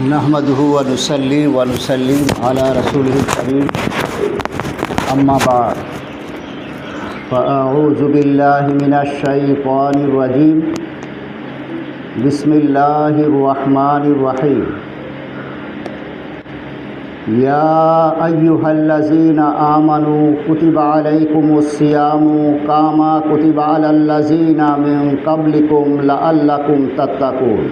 नहमदुहु व नुसल्ली व नुसल्लिम अला रसूलिल करीम अम्मा बाद फ़अऊज़ु बिल्लाहि मिनश शैतानिर रजीम बिस्मिल्लाहिर रहमानिर रहीम या अय्युहल्लज़ीना आमनू कुतिबा अलैकुमुस सियामु कामा कुतिबा अलल्लज़ीना मिन क़ब्लिकुम लअल्लकुम तत्तक़ून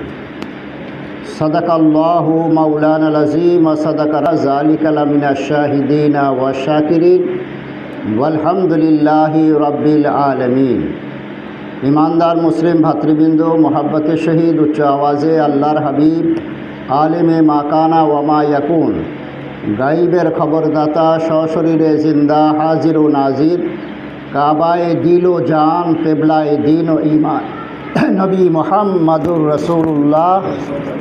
सदक़ल्लाहु मौलाना अज़ीम व सदक़ ज़ालिका लमिनश शाहिदीन व शाकिरीन वल्हम्दुलिल्लाहि रब्बिल आलमीन। ईमानदार मुस्लिम भातृबृंद मोहब्बत शहीद उच्च आवाज़े अल्लाहर हबीब आलिमे माकाना व मा यकून गाइबेर खबरदाता सशरीरे जिंदा हाजिर व नाजिर काबाए दिल व जान केबलाए दीन व ईमान नबी मुहम्मदुर रसूलुल्लाह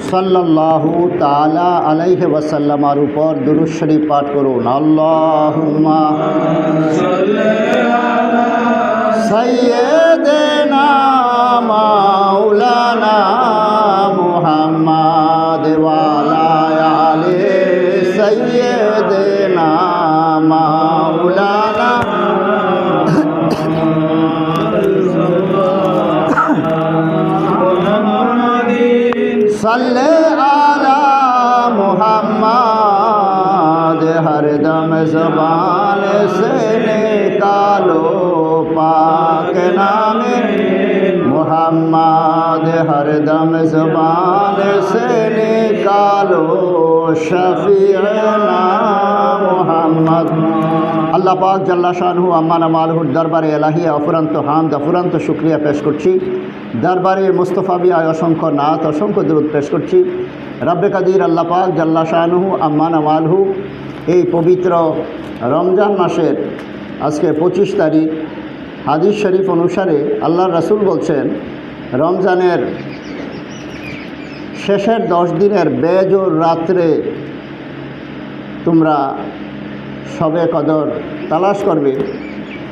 सल्लल्लाहु ताला अलैहि वसल्लमार ऊपर दुरूद शरीफ पाठ करुन। अल्लाहुम्मा सल्ली अला सय्यिदिना मौलाना मुहम्मद व अला आलि सय्यिदिना मौलाना सल्ले आला मुहम्मद हरदम ज़बान से निकालो पाक नामे मुहम्मद हरदम ज़बान से निकालो शफीअना मुहम्मद। আল্লাহ পাক জাল্লা শানহু আম্মা নামালহুর দরবারে এলাহি অফুরন্ত হামদ অফুরন্ত শুকরিয়া পেশ করছি। দরবারে মুস্তফাবি আয় অসংখ্য নাত অসংখ্য দরুদ পেশ করছি। রব্বে কাদির আল্লাহ পাক জাল্লা শানহু আম্মা নামালহু এই পবিত্র রমজান মাসের আজকে 25 তারিখ হাদিস শরীফ অনুসারে আল্লাহর রাসূল বলছেন রমজানের শেষের 10 দিনের বেজোর রাত্রে তোমরা শবে কদর তালাশ করবে।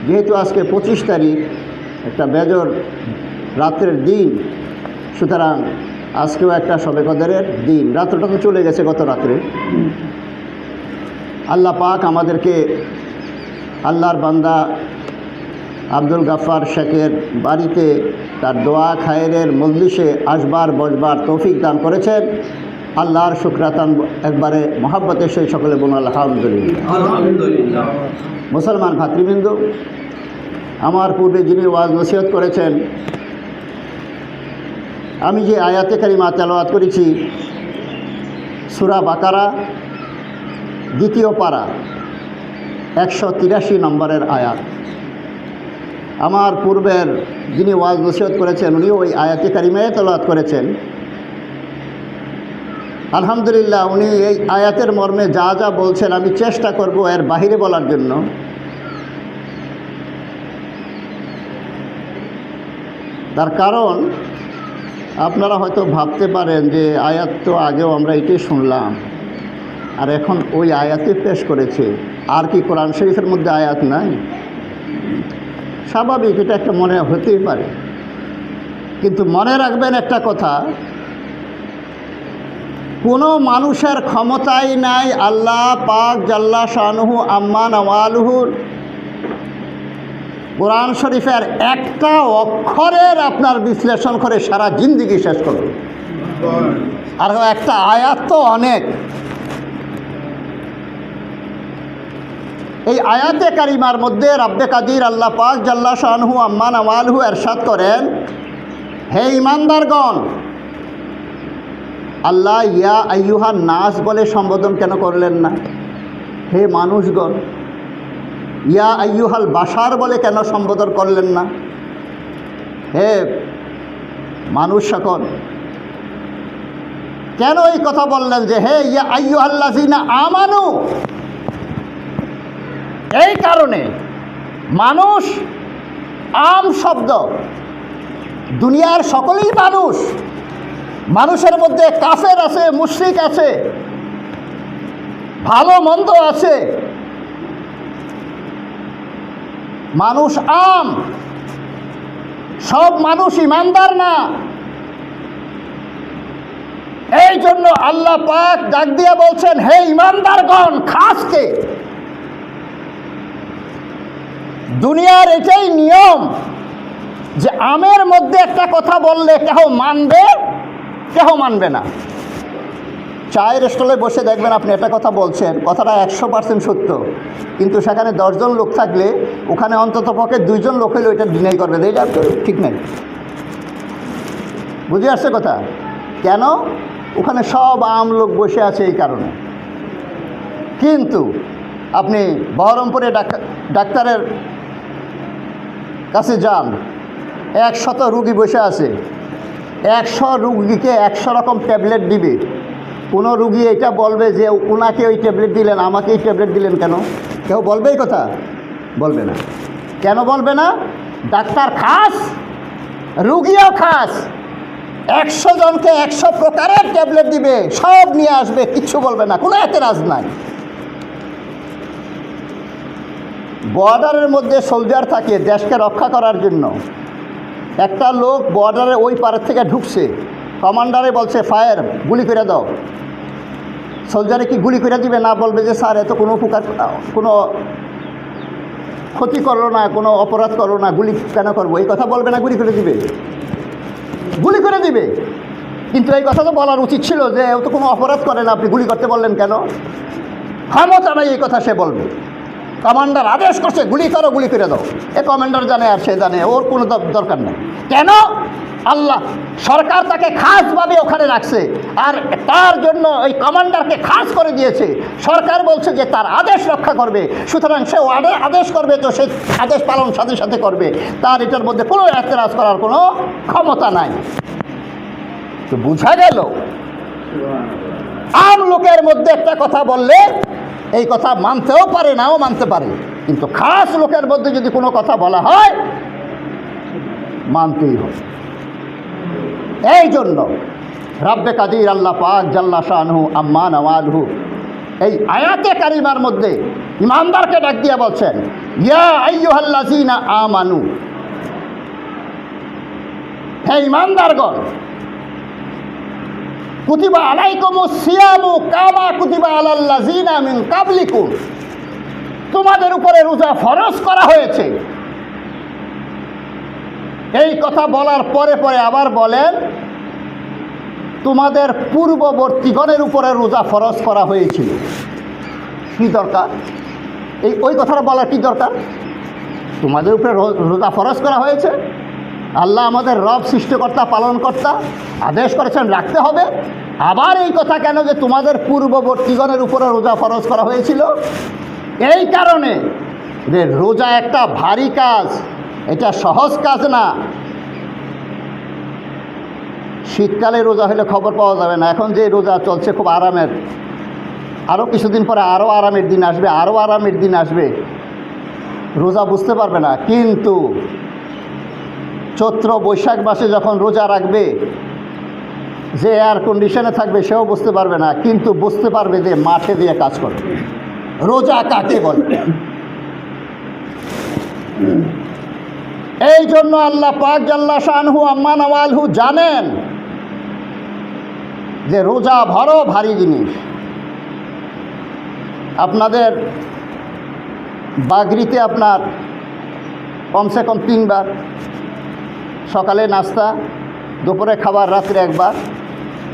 যেহেতু আজকে 25 তারিখ একটা বেজর রাত্রের দিন, সুতরাং আজকেও একটা শবে কদরের দিন। রাত্রটা তো চলে গেছে গত রাত্রে। আল্লাহ পাক আমাদেরকে আল্লাহর বান্দা আব্দুল গাফফার শেখের বাড়িতে তার দোয়া খায়েরের মজলিসে আসবার বসবার তৌফিক দান করেছেন। আল্লাহর শুকরাতান একবারে মহাব্বতের সেই সকলে বলুন আলহামদুলিল্লাহ। মুসলমান ভাতৃবৃন্দ, আমার পূর্বে যিনি ওয়াজ নসিহত করেছেন, আমি যে আয়াতে কারিমা তেলাওয়াত করেছি সূরা বাকারা 2য় পারা 183 নম্বরের আয়াত। আমার পূর্বের যিনি ওয়াজ নসিহত করেছেন উনি ওই আয়াতে কারিমায় তেলাওয়াত করেছেন। আলহামদুলিল্লাহ, উনি এই আয়াতের মর্মে যা যা বলছেন আমি চেষ্টা করব এর বাহিরে বলার জন্য। তার কারণ আপনারা হয়তো ভাবতে পারেন যে আয়াত তো আগেও আমরা এটাই শুনলাম, আর এখন ওই আয়াতে পেশ করেছে, আর কি কোরআন শরীফের মধ্যে আয়াত নাই? স্বাভাবিক, এটা একটা মনে হতেই পারে। কিন্তু মনে রাখবেন একটা কথা, কোনো মানুষের ক্ষমতাই নাই আল্লাহ পাক জাল্লা শানহু আম্মা নাওয়ালুহুর কোরআন শরীফের একটা অক্ষরের আপনার বিশ্লেষণ করে সারা জিন্দেগি শেষ করবে। আর একটা আয়াত তো অনেক। এই আয়াতে কারিমার মধ্যে রব্বে কাদির আল্লাহ পাক জাল্লা শানহু আম্মা নাওয়ালুহু ইরশাদ করেন, হে ঈমানদারগণ, আল্লাহ ইয়া আইয়ুহান নাস বলে সম্বোধন কেন করলেন না? হে মানুষগণ। ইয়া আইয়ুহাল বাশার বলে কেন সম্বোধন করলেন না? হে মানুষ সকল। কেন এই কথা বললেন যে হে ইয়া আইয়ুহাল্লাযিনা আমানু? এই কারণে মানুষ আম শব্দ, দুনিয়ার সকলেই মানুষ। মানুষের মধ্যে কাফের আছে, মুশরিক আছে, ভালো মন্দ আছে। মানুষ আম, সব মানুষ ইমানদার না। এই জন্য আল্লাহ পাক ডাক দিয়ে বলছেন, হে ঈমানদারগণ, খাসকে দুনিয়ার এটাই নিয়ম যে আমের মধ্যে একটা কথা বললে কেহ মানবে, কেহ মানবে না। চায়ের স্টলে বসে দেখবেন আপনি একটা কথা বলছেন, কথাটা 100% সত্য, কিন্তু সেখানে 10 জন লোক থাকলে ওখানে অন্তত পক্ষে 2 জন লোক হলে ওইটা ডিনাই করবে, এইটা ঠিক নেই। বুঝে আসছে কথা? কেন? ওখানে সব আম লোক বসে আছে এই কারণে। কিন্তু আপনি বহরমপুরে ডাক্তারের কাছে যান, 100 রুগী বসে আছে, 100 রুগীকে 100 রকম ট্যাবলেট দিবে। কোনো রুগী এটা বলবে যে ওনাকে ওই ট্যাবলেট দিলেন, আমাকে এই ট্যাবলেট দিলেন কেন? কেউ বলবে এই কথা? বলবে না। কেন বলবে না? ডাক্তার খাস, রুগীও খাস, 100 জনকে 100 প্রকারের ট্যাবলেট দিবে, সব নিয়ে আসবে, কিচ্ছু বলবে না, কোনো এতরাজ নাই। বর্ডারের মধ্যে সোলজার থাকে দেশকে রক্ষা করার জন্য। একটা লোক বর্ডারে ওই পারের থেকে ঢুকছে, কমান্ডারে বলছে ফায়ার, গুলি করে দাও। সোলজারে কি গুলি করে দিবে? না, বলবে যে স্যার এত কোনো কোনো ক্ষতি করলো না, কোনো অপরাধ করলো না, গুলি কেন করবো? এই কথা বলবে না, গুলি করে দিবে, গুলি করে দিবে। কিন্তু এই কথা তো বলার উচিত ছিল যে ও তো কোনো অপরাধ করে না, আপনি গুলি করতে বললেন কেন? ক্ষমতা নাই এই কথা সে বলবে। কমান্ডার আদেশ করছে গুলি করো, গুলি করে দাও। এ কমান্ডার জানে আর সে জানে, ওর কোনো দরকার নেই। কেন? আল্লাহ সরকার তাকে খাসভাবে ওখানে রাখছে, আর তার জন্য ওই কমান্ডারকে খাস করে দিয়েছে। সরকার বলছে যে তার আদেশ রক্ষা করবে, সুতরাং সে আদেশ করবে, তো সে আদেশ পালন সাথে সাথে করবে, তার এটার মধ্যে কোনো এতরাজ করার কোনো ক্ষমতা নাই। তো বোঝা গেল আম লোকের মধ্যে একটা কথা বললে এই কথা মানতেও পারে, নাও মানতে পারে, কিন্তু খাস লোকের মধ্যে যদি কোনো কথা বলা হয় মানতেই হবে। এই জন্য রব্বে কাদির আল্লাহ পাক জাল্লা শানহু আম্মা নওয়ালহু এই আয়াতে কারিমার মধ্যে ইমানদারকে ডাক দিয়ে বলছেন, ইয়া আইয়ুহাল্লাযীনা আমানু, হে ইমানদারগণ, কুতিবা আলাইকুমুস সিয়ামু কামা কুতিবা আলাল্লাযীনা মিন ক্বাবলিকুম, তোমাদের উপরে রোজা ফরজ করা হয়েছে। এই কথা বলার পরে পরে আবার বলেন, তোমাদের পূর্ববর্তীগণের উপরে রোজা ফরজ করা হয়েছিল। কি দরকার ওই কথাটা বলার? কি দরকার? তোমাদের উপরে রোজা ফরজ করা হয়েছে, আল্লাহ আমাদের রব, সৃষ্টিকর্তা, পালনকর্তা আদেশ করেছেন রাখতে হবে। আবার এই কথা কেন যে তোমাদের পূর্ববর্তীগণের উপরে রোজা ফরজ করা হয়েছিল? এই কারণে যে রোজা একটা ভারী কাজ, এটা সহজ কাজ না। শীতকালে রোজা হলে খবর পাওয়া যাবে না। এখন যে রোজা চলছে খুব আরামের, আরও কিছুদিন পরে আরও আরামের দিন আসবে, আরও আরামের দিন আসবে, রোজা বুঝতে পারবে না। কিন্তু চৈত্র বৈশাখ মাসে যখন রোজা রাখবে, যে এয়ার কন্ডিশনে থাকবে সেও বুঝতে পারবে না, কিন্তু বুঝতে পারবে যে মাঠে দিয়ে কাজ করবে। রোজা কাকে বলে? এই জন্য আল্লাহ পাক জাল্লা শানহু আম্মা নওয়ালহু জানেন যে রোজা বড় ভারী জিনিস। আপনাদের বাগরিতে আপনার কমসে কম 3 বার, সকালে নাস্তা, দুপুরে খাবার, রাত্রে 1 বার,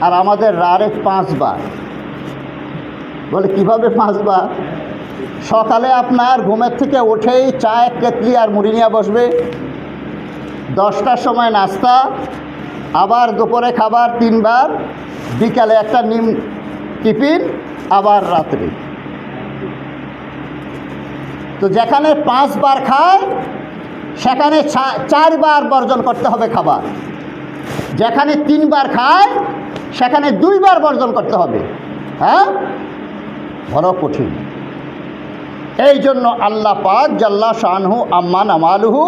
আর আমাদের রারে 5 বার। বলে কিভাবে 5 বার? সকালে আপনার ঘুমের থেকে উঠেই চায় কেতলি আর মুড়ি নিয়ে বসবে, 10টার সময় নাস্তা, আবার দুপুরে খাবার 3 বার, বিকালে একটা নিম টিফিন, আবার রাত্রে। তো যেখানে 5 বার খায় সেখানে 4 বার বর্জন করতে হবে খাবার। যেখানে 3 বার খায় সেখানে 2 বার বর্জন করতে হবে। হ্যাঁ, বড় কঠিন। এই জন্য আল্লাহ পাক জাল্লা শানহু আম্মা নওয়ালহু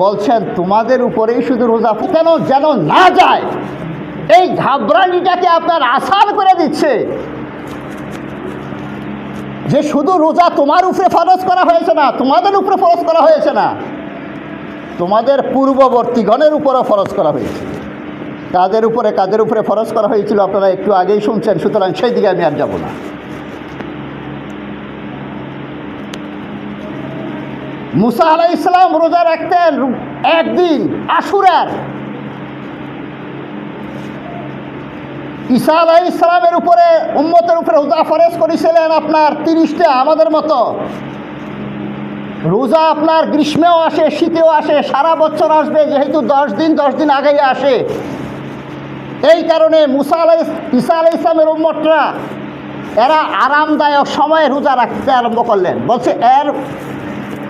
বলছেন তোমাদের উপরেই শুধু রোজা কেন যেন না যায়, এই ঘাবড়ানিটাকে আপনার আসান করে দিচ্ছে যে শুধু রোজা তোমার উপরে ফরজ করা হয়েছে না, তোমাদের উপরে ফরজ করা হয়েছে না, তোমাদের পূর্ববর্তীগণের উপরও ফরজ করা হয়েছে। কাদের উপরে ফরজ করা হয়েছিল আপনারা একটু আগেই শুনছেন, সুতরাং সেই দিকে আমি আর যাব না। মুসা আলাইহিস সালাম রোজা রাখতেন একদিন আশুরার। ঈসা আলাইহিস সালামের উপরে উম্মতের উপরে রোজা ফরজ করেছিলেন আপনার 30টা, আমাদের মতো। রোজা আপনার গ্রীষ্মেও আসে, শীতেও আসে, সারা বছর আসবে, যেহেতু 10 দিন আগেই আসে। এই কারণে ঈসা আলাইহিস সালামের উম্মতরা এরা আরামদায়ক সময়ে রোজা রাখতে আরম্ভ করলেন। বলছে এর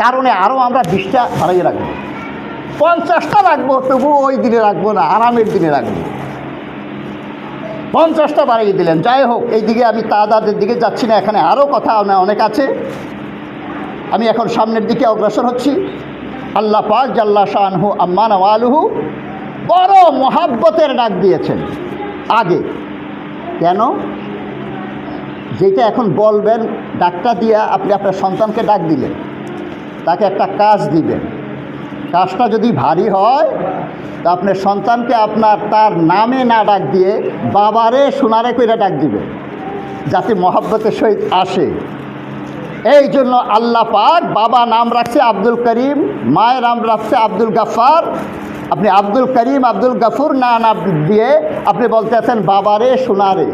কারণে আরও আমরা 20টা বাড়িয়ে রাখবো, 50টা রাখবো, তবুও ওই দিনে রাখবো না, আরামের দিনে রাখবো। 50টা বাড়িয়ে দিলেন। যাই হোক, এই দিকে আমি তাদাদের দিকে যাচ্ছি না, এখানে আরও কথা অনেক আছে। আমি এখন সামনের দিকে অগ্রসর হচ্ছি। আল্লাহ পাক জাল্লা শানহু আম্মা নওয়ালুহু বড় মহাব্বতের ডাক দিয়েছেন আগে। কেন? যেটা এখন বলবেন, ডাকটা দিয়া আপনি আপনার সন্তানকে ডাক দিলেন, তাকে একটা কাজ দিবেন। কাজটা যদি ভারী হয় তা আপনার সন্তানকে তার নামে না ডাক দিয়ে বাবারে সোনারে কইরা ডাক দিবেন, যাতে মহাব্বতের সহিত আসে। এই জন্য আল্লাহ পাক বাবা নাম রাখছে আব্দুল করিম, মায়ের নাম রাখছে আব্দুল গাফার। আপনি আব্দুল করিম আব্দুল গাফুর না দিয়ে আপনি বলতেছেন বাবারে সোনারে।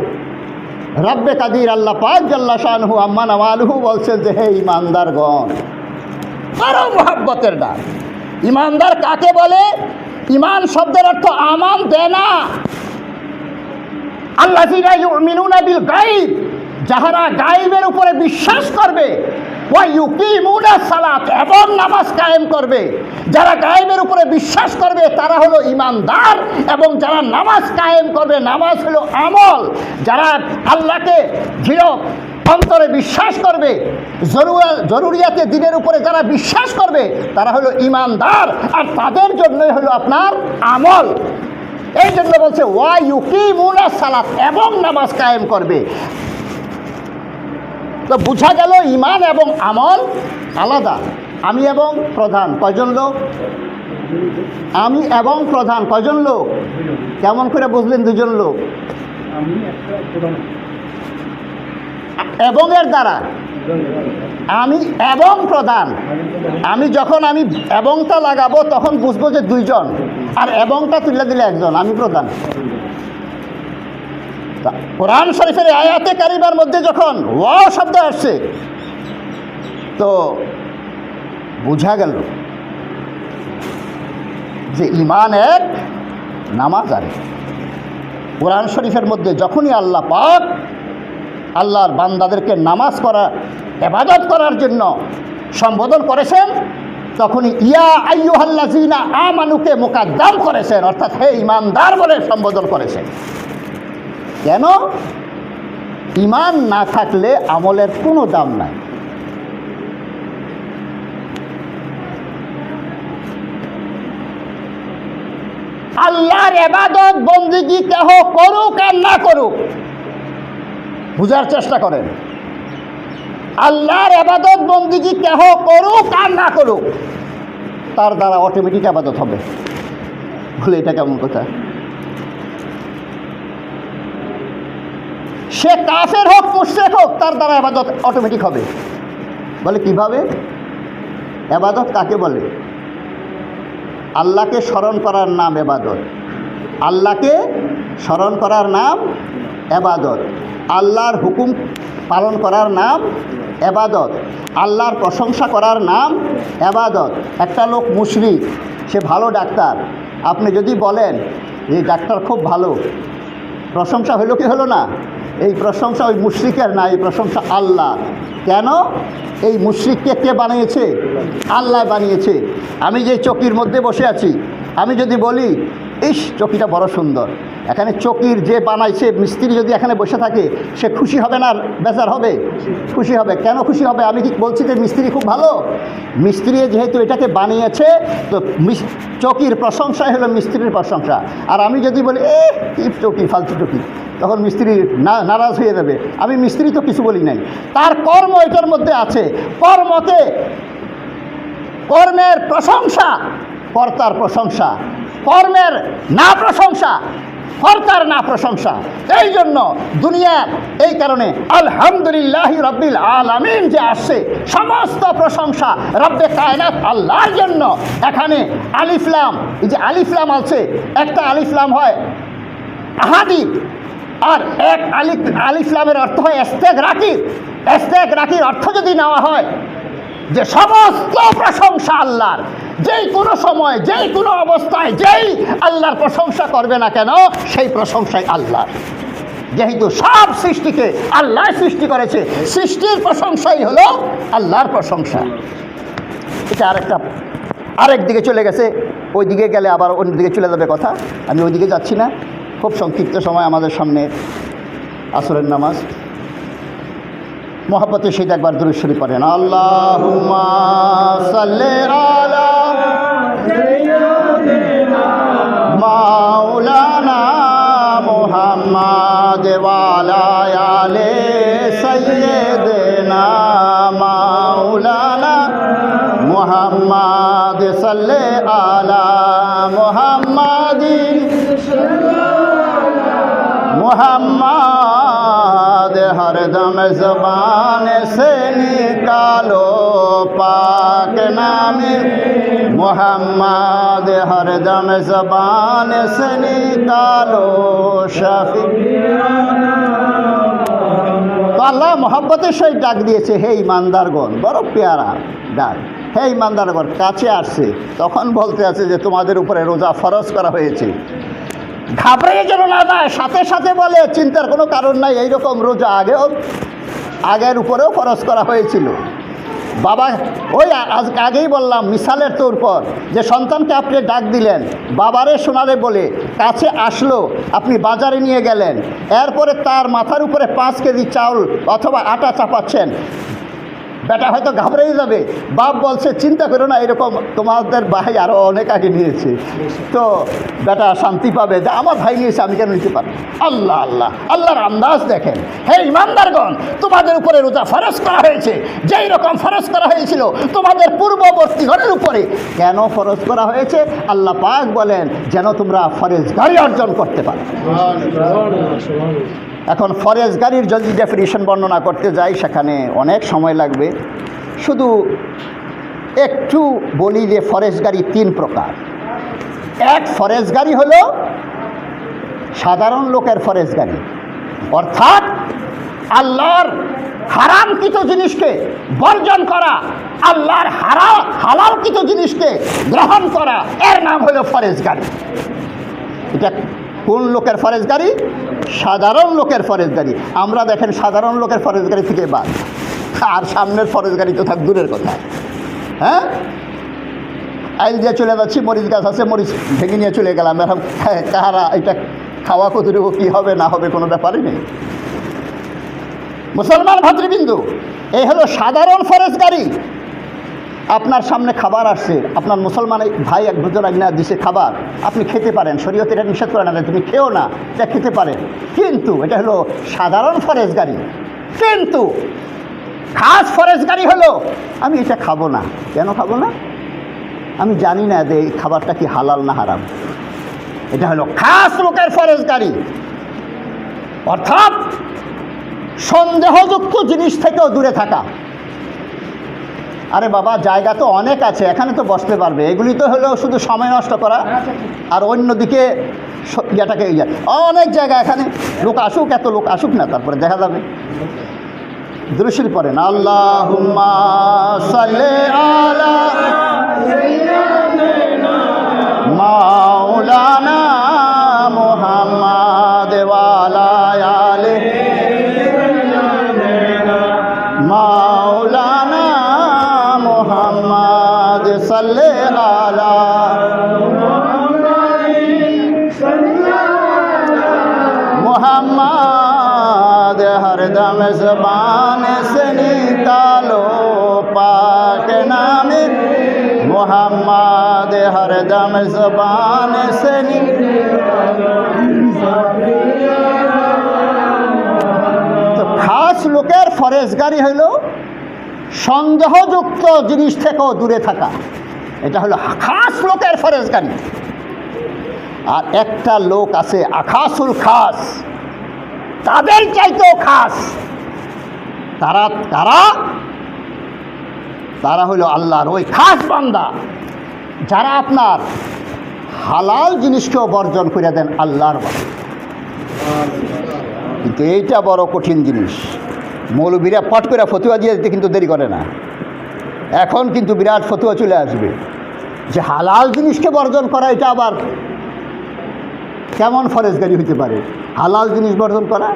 রব্বে কাদির আল্লাহ পাক জাল্লা শানহু আম্মা নওয়ালুহু বলছেন যে হে ইমানদারগণ, বড় মুহাব্বতের ডাক। ইমানদার কাকে বলে? ইমান শব্দের অর্থ আমান দেনা। আল্লাযীনা ইউমিনুনা বিল গায়ব, যাহারা গায়বের উপরে বিশ্বাস করবে, ওয়া ইউকিমুনাস সালাত, এবং নামাজ কায়েম করবে। যারা গায়বের উপরে বিশ্বাস করবে তারা হলো ইমানদার, এবং যারা নামাজ কায়েম করবে, নামাজ হলো আমল। যারা আল্লাহকে দৃঢ় অন্তরে বিশ্বাস করবে, জরুরিয়াতে দিনের উপরে যারা বিশ্বাস করবে তারা হলো ইমানদার, আর তাদের জন্যই হলো আপনার আমল। এই জন্য বলছে ওয়া ইউকিমুনাস সালাত, এবং নামাজ কায়েম করবে। তো বোঝা গেল ইমান এবং আমল আলাদা। আমি এবং প্রধান কয়জন লোক? আমি এবং প্রধান কয়জন লোক? কেমন করে বুঝলেন দুজন লোক? এবং এর দ্বারা আমি এবং প্রধান। আমি যখন এবংটা লাগাবো তখন বুঝবো যে দুইজন, আর এবংটা তুলে দিলে একজন, আমি প্রধান। কোরআন শরীফের আয়াতে কারিমার মধ্যে যখন ওয়া শব্দ আসছে তো বোঝা গেল যে ইমান এক, নামাজ আরেক। কোরআন শরীফের মধ্যে যখনই আল্লাহ পাক আল্লাহর বান্দাদেরকে নামাজ করা, ইবাদত করার জন্য সম্বোধন করেছেন, তখনই ইয়া আইয়ুহাল্লাযীনা আমানুকে মুকাদ্দাম করেছেন, অর্থাৎ হে ইমানদার বলে সম্বোধন করেছেন। কেন? ইমান না থাকলে আমলের কোনো দাম নাই। আল্লাহর ইবাদত বন্দেগী কেহ করুক আর না করুক, বুঝার চেষ্টা করেন। আল্লাহর ইবাদত বন্দেগী কেহ করুক আর না করুক, তার দ্বারা অটোমেটিক ইবাদত হবে। বলে এটা কেমন কথা? সে কাফের হোক মুশরিক হোক, তার দ্বারা ইবাদত অটোমেটিক হবে। বলে কিভাবে? ইবাদত কাকে বলে? আল্লাহকে স্মরণ করার নাম ইবাদত। আল্লাহকে স্মরণ করার নাম ইবাদত। আল্লাহর হুকুম পালন করার নাম ইবাদত। আল্লাহর প্রশংসা করার নাম ইবাদত। একটা লোক মুশরিক, সে ভালো ডাক্তার, আপনি যদি বলেন এই ডাক্তার খুব ভালো, প্রশংসা হলো কি হলো না? এই প্রশংসা ওই মুশরিকের না, এই প্রশংসা আল্লাহ। কেন? এই মুশরিককে কে বানিয়েছে? আল্লাহ বানিয়েছে। আমি যে চকির মধ্যে বসে আছি, আমি যদি বলি ইস চকিটা বড় সুন্দর, এখানে চকির যে বানাইছে মিস্ত্রি যদি এখানে বসে থাকে, সে খুশি হবে না বেজার হবে? খুশি হবে। কেন খুশি হবে? আমি কি বলছি যে মিস্ত্রি খুব ভালো? মিস্ত্রি যেহেতু এটাকে বানিয়েছে, তো চকির প্রশংসাই হলো মিস্ত্রির প্রশংসা। আর আমি যদি বলি কি চকি, ফালতু চকি, তখন মিস্ত্রি নারাজ হয়ে যাবে। আমি মিস্ত্রি তো কিছু বলি নাই, তার কর্ম এটার মধ্যে আছে। কর্মের প্রশংসা কর্তার প্রশংসা, কর্মের না প্রশংসা ফরকার না প্রশংসা। এই জন্য দুনিয়ার এই কারণে আলহামদুলিল্লাহ রাব্বিল আলামিন যে আসছে, সমস্ত প্রশংসা রব্বে কায়নাত আল্লাহর জন্য। এখানে আলিফ লাম, এই যে আলিফ লাম আছে, একটা আলিফ লাম হয় আহাদি, আর এক আলিফ লামের অর্থ হয় ইস্তেগরাকি। ইস্তেগরাকির অর্থ যদি নেওয়া হয় যে সমস্ত প্রশংসা আল্লাহর, যেই কোনো সময় যেই কোনো অবস্থায় যেই আল্লাহর প্রশংসা করবে না কেন, সেই প্রশংসাই আল্লাহর। যেহেতু সব সৃষ্টিকে আল্লাহ সৃষ্টি করেছে, সৃষ্টির প্রশংসাই হলো আল্লাহর প্রশংসা। এটা আরেক দিকে চলে গেছে, ওই দিকে গেলে আবার অন্যদিকে চলে যাবে কথা। আমি ওই দিকে যাচ্ছি না, খুব সংক্ষিপ্ত সময় আমাদের সামনে আসরের নামাজ। মোহাব্বতের সাথে একবার দুরূদ শরীফ পড়েন, আল্লাহুম্মা সাল্লি আলা সাইয়্যিদিনা মাওলানা মুহাম্মাদ ওয়া আলা আলি সাইয়্যিদিনা মাওলানা মুহাম্মাদ সাল্লি আলা মুহাম্মাদিন मोहम्मद हरदम ज़बान से निकालो पाक नामे मोहम्मद हरदम ज़बान से निकालो शफी। तो अल्लाह मोहब्बतेर सहित डाक दिएছে, হে ইমানদারগণ, বড় পেয়ারা ডাক। হে ইমানদারগণ, কাছে আসছে, তখন বলতে আছে যে তোমাদের উপরে রোজা ফরজ করা হয়েছে। ঘাবড়ে যেন না যায়, সাথে সাথে বলে চিন্তার কোনো কারণ নাই, এইরকম রোজা আগের উপরেও খরচ করা হয়েছিল। বাবা ওই আগেই বললাম মিসালের তোর পর, যে সন্তানকে আপনি ডাক দিলেন, বাবারে শোনালে বলে কাছে আসলো, আপনি বাজারে নিয়ে গেলেন, এরপরে তার মাথার উপরে 5 কেজি চাউল অথবা আটা চাপাচ্ছেন, বেটা হয়তো ঘাবড়েই যাবে। বাপ বলছে চিন্তা করো না, এরকম তোমাদের ভাই আরও অনেক আগে নিয়েছে, তো বেটা শান্তি পাবে যে আমার ভাই নিয়েছে, আমি কেন নিতে পারবো। আল্লাহ আল্লাহ আল্লাহর আন্দাজ দেখেন। হে ইমানদারগণ, তোমাদের উপরে রোজা ফরজ করা হয়েছে, যেই রকম ফরজ করা হয়েছিল তোমাদের পূর্ববর্তী ঘরের উপরে। কেন ফরজ করা হয়েছে? আল্লাহ পাক বলেন যেন তোমরা ফরেজগারি অর্জন করতে পারো। এখন ফরেজগারির যদি ডেফিনিশন বর্ণনা করতে যাই সেখানে অনেক সময় লাগবে, শুধু একটু বলি যে ফরেজগারি 3 প্রকার। এক ফরেজগারি হলো সাধারণ লোকের ফরেজগারি, অর্থাৎ আল্লাহর হারামকৃত জিনিসকে বর্জন করা, আল্লাহর হালালকৃত জিনিসকে গ্রহণ করা, এর নাম হলো ফরেজগারি। এটা কোন লোকের ফরেজগারি? সাধারণ লোকের ফরেজগারি। আমরা দেখেন সাধারণ লোকের ফরেজগারি থেকে বাদ, আর সামনের ফরেজগারি তো থাক দূরের কথা। হ্যাঁ, আইল দিয়ে চলে যাচ্ছি, মরিচ গাছ আছে, মরিচ ভেঙে নিয়ে চলে গেলাম, এখন কাহারা এটা খাওয়া কতটুকু কী হবে না হবে কোনো ব্যাপারই নেই। মুসলমান ভাতৃবৃন্দু, এই হলো সাধারণ ফরেজগারি। আপনার সামনে খাবার আসছে, আপনার মুসলমান ভাই এক দুজন না দিছে খাবার, আপনি খেতে পারেন, শরীয়ত এটা নিষেধ করে না তুমি খেও না, এটা খেতে পারেন, কিন্তু এটা হলো সাধারণ ফরেজগারি। কিন্তু খাস ফরেজগারি হলো আমি এটা খাবো না। কেন খাবো না? আমি জানি না যে এই খাবারটা কি হালাল না হারাম। এটা হলো খাস লোকের ফরেজগারি, অর্থাৎ সন্দেহযুক্ত জিনিস থেকেও দূরে থাকা। আরে বাবা, জায়গা তো অনেক আছে, এখানে তো বসতে পারবে, এগুলি তো হলো শুধু সময় নষ্ট করা। আর অন্যদিকে ইয়েটাকে অনেক জায়গা, এখানে লোক আসুক, এত লোক আসুক না, তারপরে দেখা যাবে। দুরূদ শরীফ পড়েন, আল্লাহুম্মা সাল্লি আলা সাইয়্যিদিনা মাওলানা মুহাম্মাদ ওয়া আলা আলি মাওলানা মুহাম্মাদ সাল্লি আলা मुहम्मद हरदम ज़बान से निकालो पाक नामे मुहम्मद हरदम ज़बान से तो खास लोकेर फरेजगारी हलो সন্দেহযুক্ত জিনিস থেকেও দূরে থাকা। এটা হলো খাস লোকের ফরেজগারি। আর একটা লোক আছে আখাসুল খাস, তাদের চাইতেও খাস। তারা হলো আল্লাহর ওই খাস বান্দা যারা আপনার হালাল জিনিসকেও বর্জন করে দেন আল্লাহর বলে। কিন্তু এইটা বড় কঠিন জিনিস। মৌলবীরা পট করে ফতুয়া দিয়ে দিতে কিন্তু দেরি করে না। এখন কিন্তু বিরাট ফতুয়া চলে আসবে যে হালাল জিনিসকে বর্জন করা এটা আবার কেমন ফরেজগারি হতে পারে, হালাল জিনিস বর্জন করা।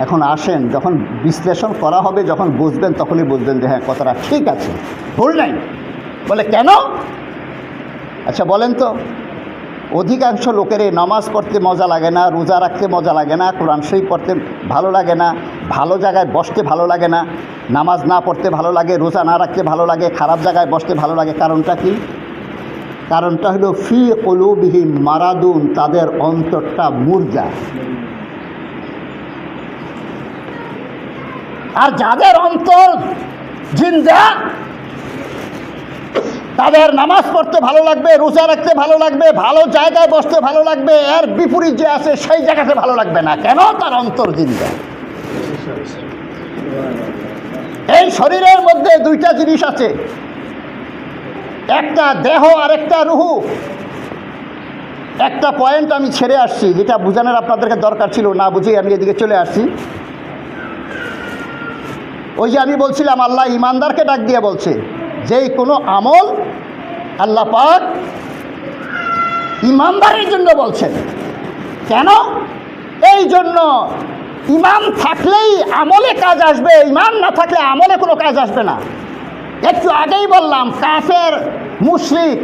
এখন আসেন, যখন বিশ্লেষণ করা হবে, যখন বুঝবেন, তখনই বুঝবেন যে হ্যাঁ কথাটা ঠিক আছে, ভুল নাই। বলে কেন? আচ্ছা বলেন তো, অধিকাংশ লোকের নামাজ পড়তে মজা লাগে না, রোজা রাখতে মজা লাগে না, কোরআন শরীফ পড়তে ভালো লাগে না, ভালো জায়গায় বসতে ভালো লাগে না, নামাজ না পড়তে ভালো লাগে, রোজা না রাখতে ভালো লাগে, খারাপ জায়গায় বসতে ভালো লাগে। কারণটা কি? কারণটা হলো ফি কুলুবিহিম মারাদুন, তাদের অন্তরটা মুরজা। আর যাদের অন্তর জিন্দা, তাদের নামাজ পড়তে ভালো লাগবে, রোজা রাখতে ভালো লাগবে, ভালো জায়গায় বসতে ভালো লাগবে। এর বিপরীত যে আছে সেই জায়গাতে ভালো লাগবে না। কেন? তার অন্তর জিন্দা। এই শরীরের মধ্যে দুইটা জিনিস আছে, একটা দেহ আর একটা রুহু। একটা পয়েন্ট আমি ছেড়ে আসছি, যেটা বোঝানোর আপনাদেরকে দরকার ছিল, না বুঝেই আমি এদিকে চলে আসছি। ওই যে আমি বলছিলাম আল্লাহ ইমানদারকে ডাক দিয়ে বলছে যে কোনো আমল আল্লাহ পাক ইমানদারের জন্য বলছেন। কেন? এই জন্য ইমান থাকলেই আমলে কাজ আসবে, ইমান না থাকলে আমলে কোনো কাজ আসবে না। একটু আগেই বললাম কাফের, মুশরিক,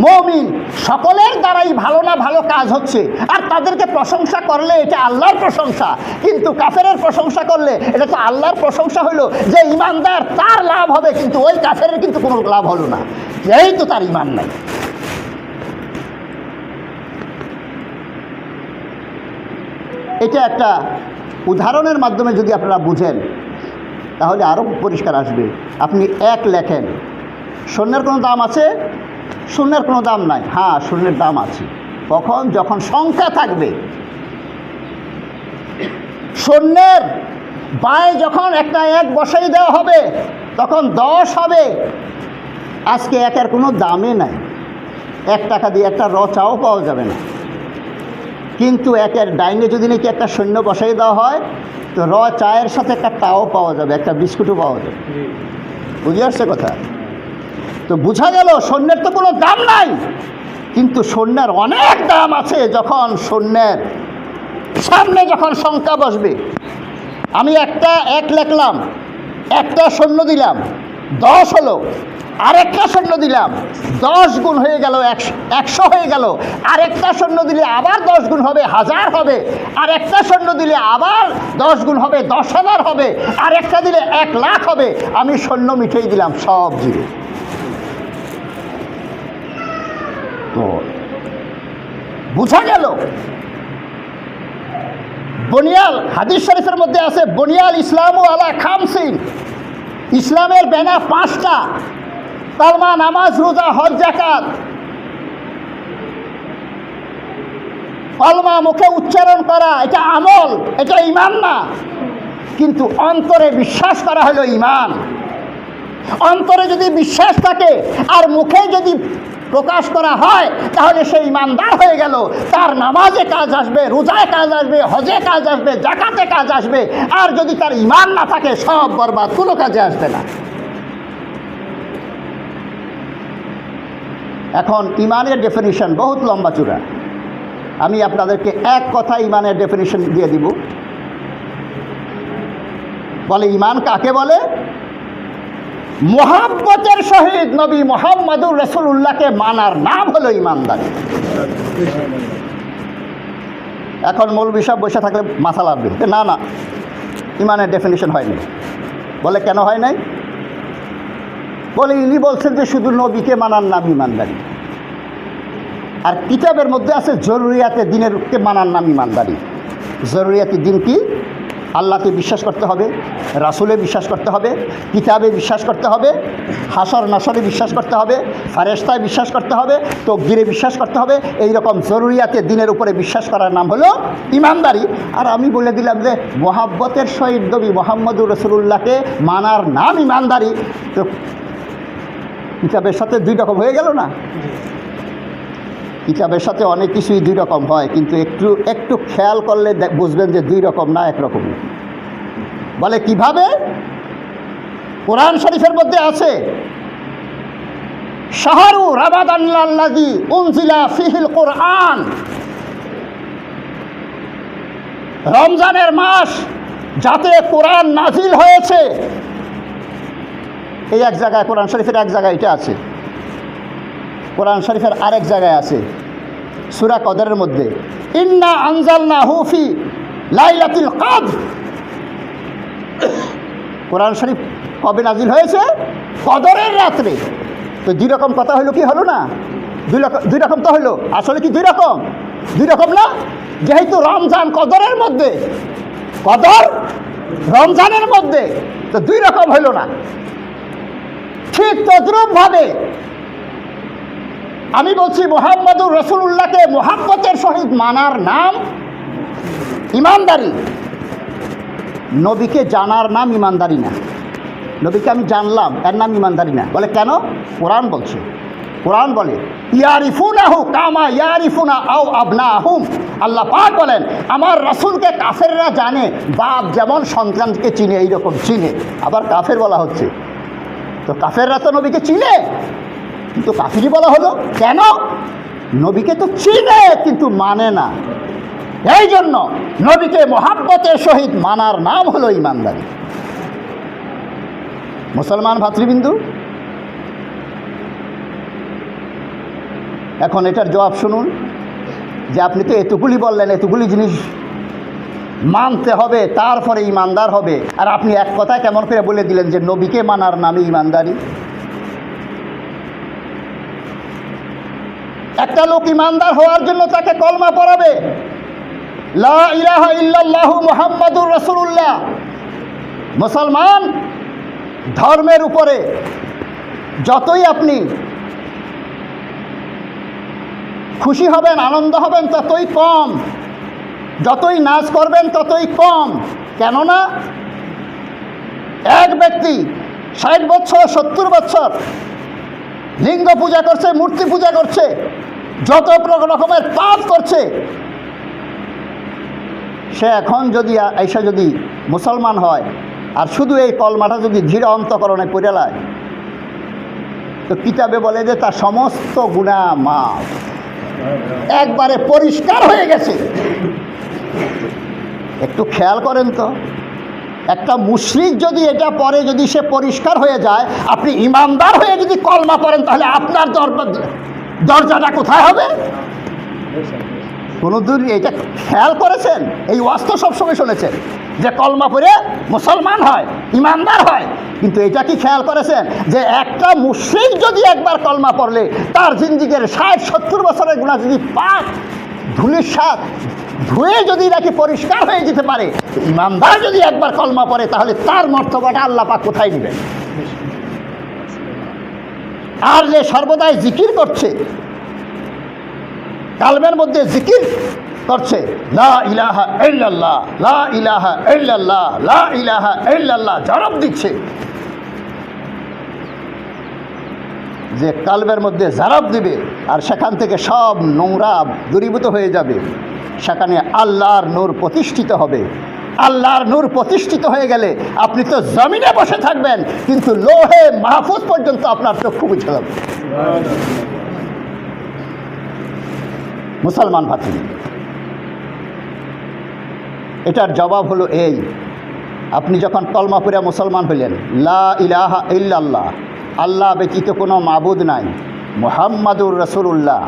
মুমিন সকলের দ্বারাই ভালো না ভালো কাজ হচ্ছে। আর তাদেরকে প্রশংসা করলে এটা আল্লাহর প্রশংসা, কিন্তু কাফেরের প্রশংসা করলে এটা তো আল্লাহর প্রশংসা হইল যে ইমানদার তার লাভ হবে, কিন্তু ওই কাফেরের কিন্তু কোনো লাভ হলো না, এই তো তার ইমান নাই। এটা একটা উদাহরণের মাধ্যমে যদি আপনারা বুঝেন তাহলে আরও পরিষ্কার আসবে। আপনি এক লেখেন, স্বর্ণের কোনো দাম আছে? শূন্যের কোনো দাম নাই। হ্যাঁ, শূন্যের দাম আছে। কখন? যখন সংখ্যা থাকবে। শূন্যের বায়ে যখন একটা এক বসাই দেওয়া হবে তখন 10 হবে। আজকে একের কোনো দামে নাই, 1 টাকা দিয়ে একটা চাও পাওয়া যাবে না। কিন্তু একের ডাইনে যদি নাকি একটা শূন্য বসাই দেওয়া হয় তো চায়ের সাথে একটা টাও পাওয়া যাবে, একটা বিস্কুটও পাওয়া যাবে। বুঝে আসছে কথা? তো বোঝা গেল স্বর্ণের তো কোনো দাম নাই, কিন্তু স্বর্ণের অনেক দাম আছে। যখন স্বর্ণের সামনে যখন সংখ্যা বসবে, আমি এক লিখলাম, একটা শূন্য দিলাম 10 হলো, আরেকটা শূন্য দিলাম 10 গুণ হয়ে গেল, 100 হয়ে গেল। আরেকটা শূন্য দিলে আবার 10 গুণ হবে, 1000 হবে। আরেকটা শূন্য দিলে আবার 10 গুণ হবে, 10,000 হবে। আরেকটা দিলে 1 লাখ হবে। আমি শূন্য মিটিয়ে দিলাম, সব জিরো। তো বুঝা গেল বুনিয়াল, হাদিস শরীফের মধ্যে আছে বুনিয়াল ইসলামু আলা খামসিন, ইসলামের বেনা 5টা: কালমা, নামাজ, রোজা, হজ, যাকাত। কালমা মুখে উচ্চারণ করা এটা আমল, এটা ঈমান না, কিন্তু অন্তরে বিশ্বাস করা হলো ঈমান। অন্তরে যদি বিশ্বাস থাকে আর মুখে যদি প্রকাশ করা হয় তাহলে সে ঈমানদার হয়ে গেল। তার নামাজে কাজ আসবে, রোজায় কাজ আসবে, হজে কাজ আসবে, যাকাতে কাজ আসবে। আর যদি তার ঈমান না থাকে সব বরবাদ, কোনো কাজে আসবে না। এখন ঈমানের ডেফিনিশন বহুত লম্বা চূড়া। আমি আপনাদেরকে এক কথা ঈমানের ডেফিনিশন দিয়ে দিব। বলে ঈমান কাকে বলে? মুহাব্বতের সহিত নবী মুহাম্মদুর রাসূলুল্লাহকে মানার নাম হলো ঈমানদারি। এখন মৌলবী সাহেব বসে থাকলে মাথা লাগবে, না না ঈমানের ডেফিনিশন হয়নি। বলে কেন হয় নাই? বলে ইনি বলছেন যে শুধু নবীকে মানার নাম ঈমানদারি, আর কিতাবের মধ্যে আছে জরুরিয়াতে দিনেরকে মানার নাম ঈমানদারি। জরুরিয়াতে দিন কি? আল্লাহকে বিশ্বাস করতে হবে, রাসূলে বিশ্বাস করতে হবে, কিতাবে বিশ্বাস করতে হবে, হাসর নাসরে বিশ্বাস করতে হবে, ফেরেশতায় বিশ্বাস করতে হবে, তকদিরে বিশ্বাস করতে হবে। এই রকম জরুরিয়াতে দিনের উপরে বিশ্বাস করার নাম হলো ইমানদারি। আর আমি বলে দিলাম যে মহাব্বতের সহিত নবী মুহাম্মদুর রাসূলুল্লাহকে মানার নাম ইমানদারি। তো কিতাবের সাথে দুই রকম হয়ে গেল না? কিতাবের সাথে অনেক কিছুই দুই রকম হয়, কিন্তু একটু খেয়াল করলে বুঝবেন যে দুই রকম না, একরকমই। বলে কিভাবে? কোরআন শরীফের মধ্যে আছে শাহরু রামাদানাল্লাযী উনজিলা ফীহিল কোরআন, রমজানের মাস যাতে কোরআন নাজিল হয়েছে। এই এক জায়গায় কোরআন শরীফের এক জায়গায় এটা আছে, কোরআন শরীফের আরেক জায়গায় আছে সূরা কদরের মধ্যে ইন্না আনজালনাহু ফি লাইলাতুল কদর। কোরআন শরীফ কবে নাজিল হয়েছে? কদরের রাত্রে। তো দুই রকম কথা হলো কি হলো না? দুই রকম তো হলো। আসলে কি দুই রকম? দুই রকম না। যেহেতু রমজান কদরের মধ্যে, কদর রমজানের মধ্যে, তো দুই রকম হইল না। ঠিক তদ্রূপভাবে আমি বলছি মুহাম্মদুর রাসূলুল্লাহকে মুহাব্বতের সহিত মানার নাম ইমানদারি। নবীকে জানার নাম ইমানদারি না। নবীকে আমি জানলাম, এর নাম ইমানদারি না। বলে কেন? কোরআন বলছে, কোরআন বলে ইয়ারিফুনাহু কামা ইয়ারিফুনা আও আবনাহুম। আল্লাহ পাক বলেন আমার রাসূলকে কাফেররা জানে, বাপ যেমন সন্তানকে চিনে এইরকম চিনে। আবার কাফের বলা হচ্ছে, তো কাফেররা তো নবীকে চিনে, কিন্তু কাফিরই বলা হলো কেন? নবীকে তো চিনে কিন্তু মানে না। এই জন্য নবীকে মহাব্বতের সহিত মানার নাম হলো ইমানদারি। মুসলমান ভাতৃবিন্দু, এখন এটার জবাব শুনুন যে আপনি তো এতগুলি বললেন, এতগুলি জিনিস মানতে হবে তারপরে ইমানদার হবে, আর আপনি এক কথায় কেমন করে বলে দিলেন যে নবীকে মানার নামই ইমানদারি। একটা লোক ইমানদার হওয়ার জন্য তাকে কলমা পড়াবে, লা ইলাহা ইল্লাল্লাহু মুহাম্মাদুর রাসূলুল্লাহ। মুসলমান ধর্মের উপরে যতই আপনি খুশি হবেন, আনন্দ হবেন ততই কম, যতই নাচ করবেন ততই কম। কেননা এক ব্যক্তি 60 বছর 70 বছর লিঙ্গ পূজা করছে, মূর্তি পূজা করছে, যত রকমের পাপ করছে, সে এখন যদি এসে যদি মুসলমান হয় আর শুধু এই কলমাটা যদি দৃঢ় অন্তঃকরণে পড়ে লায়, তো কিতাবে বলে যে তার সমস্ত গুনাহ মাফ, একবারে পরিষ্কার হয়ে গেছে। একটু খেয়াল করেন তো, একটা মুশরিক যদি এটা পরে যদি সে পরিষ্কার হয়ে যায়, আপনি ইমানদার হয়ে যদি কলমা পড়েন, তাহলে আপনার দরজাটা কোথায় হবে? কোনোদিন এটা খেয়াল করেছেন? এই ওয়াজ তো সবসময় শুনেছেন যে কলমা পড়ে মুসলমান হয়, ইমানদার হয়, কিন্তু এটা কি খেয়াল করেছেন যে একটা মুশরিক যদি একবার কলমা পড়লে তার জিন্দিগির 60-70 বছরের গুনাহ যদি পাক ধুলির সাথ ধুয়ে যদি নাকি পরিষ্কার হয়ে যেতে পারে, ইমানদার যদি একবার কলমা পড়ে তাহলে তার মর্তবাটা আল্লাহ পাক কোথায় নেবেন? আর যে সর্বদাই জিকির করছে, কালবের মধ্যে জিকির করছে লা ইলাহা ইল্লাল্লাহ, লা ইলাহা ইল্লাল্লাহ, লা ইলাহা ইল্লাল্লাহ, জবাব দিচ্ছে যে কালবের মধ্যে জারাব দিবে আর সেখান থেকে সব নোংরা দূরীভূত হয়ে যাবে, সেখানে আল্লাহর নূর প্রতিষ্ঠিত হবে। আল্লাহর নূর প্রতিষ্ঠিত হয়ে গেলে আপনি তো জমিনে বসে থাকবেন, কিন্তু লোহে মাহফুজ পর্যন্ত আপনার চক্ষু বুঝে যাবে। মুসলমান ভাতি, এটার জবাব হলো এই, আপনি যখন কলমা পড়ে মুসলমান হইলেন, লা ইলাহা ইল্লাল্লাহ, আল্লাহ ব্যতীত কোনো মাবুদ নাই, মুহাম্মাদুর রাসূলুল্লাহ,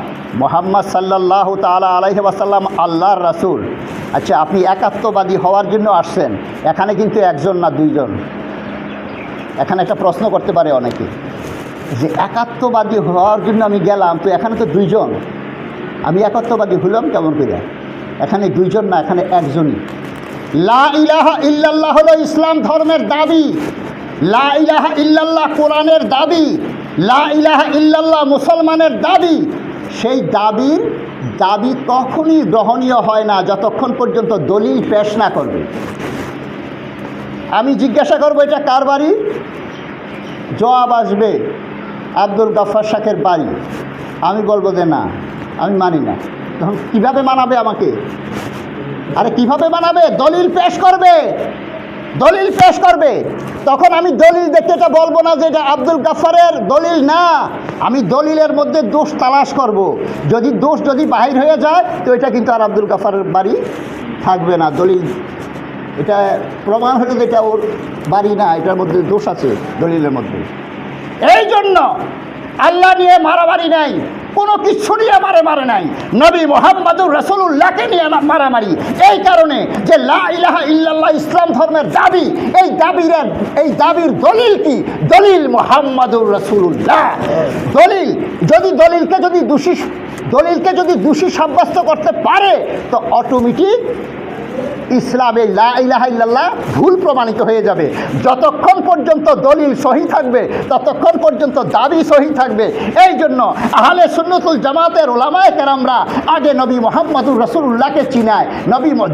মুহাম্মদ সাল্লাল্লাহু তাআলা আলাইহি ওয়াসাল্লাম আল্লাহর রাসূল। আচ্ছা, আপনি একাত্মবাদী হওয়ার জন্য আসছেন, এখানে কিন্তু একজন না দুইজন। এখানে একটা প্রশ্ন করতে পারে অনেকে যে একাত্মবাদী হওয়ার জন্য আমি গেলাম, তো এখানে তো দুইজন, আমি একাত্মবাদী হলাম কেমন করে? এখানে দুইজন না, এখানে একজনই। লা ইলাহা ইল্লাল্লাহ হলো ইসলাম ধর্মের দাবি, লা ইলাহা ইল্লাল্লাহ কোরআনের দাবি, লা ইলাহা ইল্লাল্লাহ মুসলমানের দাবি। সেই দাবি তখনই গ্রহণীয় হয় না যতক্ষণ পর্যন্ত দলিল পেশ না করবে। আমি জিজ্ঞাসা করব এটা কার বাড়ি, জবাব আসবে আব্দুল গাফফার শাকের বাড়ি। আমি বলবো যে না, আমি মানি না। তখন কীভাবে মানাবে আমাকে? আরে কিভাবে মানাবে? দলিল পেশ করবে, দলিল পেশ করবে। তখন আমি দলিল দেখতে এটা বলবো না যে এটা আব্দুল গাফফারের দলিল না, আমি দলিলের মধ্যে দোষ তালাশ করব। দোষ যদি বাহির হয়ে যায় তো এটা কিন্তু আর আব্দুল গাফফারের বাড়ি থাকবে না। দলিল এটা প্রমাণ হলো যে এটা ওর বাড়ি না, এটার মধ্যে দোষ আছে দলিলের মধ্যে। এই জন্য আল্লাহ নিয়ে মারামারি নাই, কোনো কিছু নিয়ে মারে নাই, নবী মুহাম্মদুর রাসূলুল্লাহকে নিয়ে মারামারি। এই কারণে যে লা ইলাহা ইল্লাল্লাহ ইসলাম ধর্মের দাবি, এই দাবির দলিল কি? দলিল মুহাম্মদুর রাসূলুল্লাহ। দলিল দলিলকে যদি দোষী সাব্যস্ত করতে পারে তো অটোমেটিক ইসলামে লা ইলাহা ইল্লাল্লাহ ভুল প্রমাণিত হয়ে যাবে। যতক্ষণ পর্যন্ত দলিল সহি থাকবে ততক্ষণ পর্যন্ত দাবি সহি থাকবে। এই জন্য আহলে সুন্নাতুল জামাতের উলামায়ে কেরামরা আগে নবী মুহাম্মদুর রাসূলুল্লাহকে চিনায়,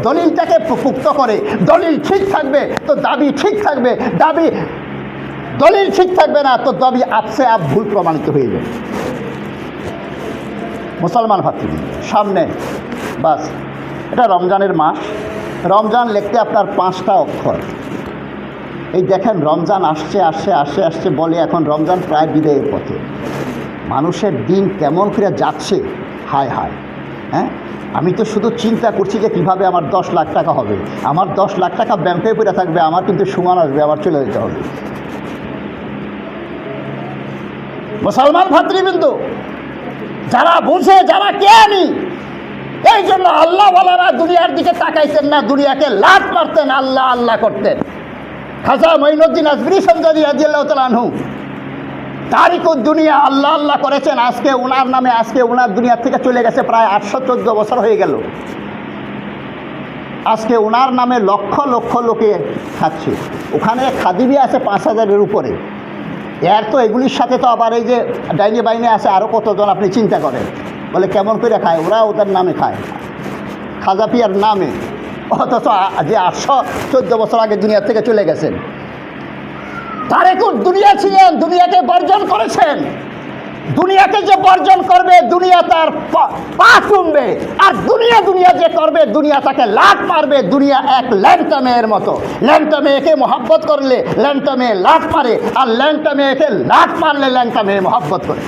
দলিলটাকে পুক্ত করে। দলিল ঠিক থাকবে তো দাবি ঠিক থাকবে, দলিল ঠিক থাকবে না তো দাবি আপসে আপ ভুল প্রমাণিত হয়ে যাবে। মুসলমান ভাতৃবৃন্দ, সামনে বাস এটা রমজানের মাস। রমজান লিখতে আপনার 5টা অক্ষর। এই দেখেন রমজান আসছে বলে এখন রমজান প্রায় বিদায়ের পথে। মানুষের দিন কেমন করে যাচ্ছে, হায় হায়। হ্যাঁ, আমি তো শুধু চিন্তা করছি যে কীভাবে আমার 10 লাখ টাকা হবে। আমার 10 লাখ টাকা ব্যাংকে পড়ে থাকবে, আমার কিন্তু সুমান আসবে, আমার চলে যেতে হবে। মুসলমান ভাতৃবৃন্দ, যারা বুঝে, যারা জ্ঞানী, এই জন্য আল্লাহ ওয়ালারা দুনিয়ার দিকে তাকাইতেন না, দুনিয়াকে লাত মারতেন, আল্লাহ আল্লাহ করতেন। খাজা মঈনুদ্দিন আজমিরী সঞ্জাদি রাদিয়াল্লাহু তাআলা আনহু তারিকুদ দুনিয়া আল্লাহ আল্লাহ করেছেন। আজকে ওনার দুনিয়ার থেকে চলে গেছে প্রায় 814 বছর হয়ে গেল। আজকে ওনার নামে লক্ষ লক্ষ লোকে খাচ্ছে। ওখানে খাদিবি আছে 5000-এর উপরে। এর তো এগুলির সাথে তো আবার এই যে ডাইনে বাইনে আছে আরও কতজন, আপনি চিন্তা করেন। বলে কেমন করে খায় ওরা? ওদের নামে খায়, খাজা পিয়ার নামে। অথচ যে 814 বছর আগে দুনিয়া থেকে চলে গেছেন, তারেকুর দুনিয়া ছিলেন, দুনিয়াকে বর্জন করেছেন। দুনিয়াকে যে বর্জন করবে দুনিয়া তার পা চুমবে, আর দুনিয়া যে করবে দুনিয়া তাকে লাট মারবে। দুনিয়া এক ল্যাংটা মেয়ের মতো। ল্যাংটা মেয়েকে মহব্বত করলে ল্যাংটা মেয়ে লাট মারে, আর ল্যাংটা মেয়েকে লাট মারলে ল্যাংটা মেয়ে মহব্বত করে।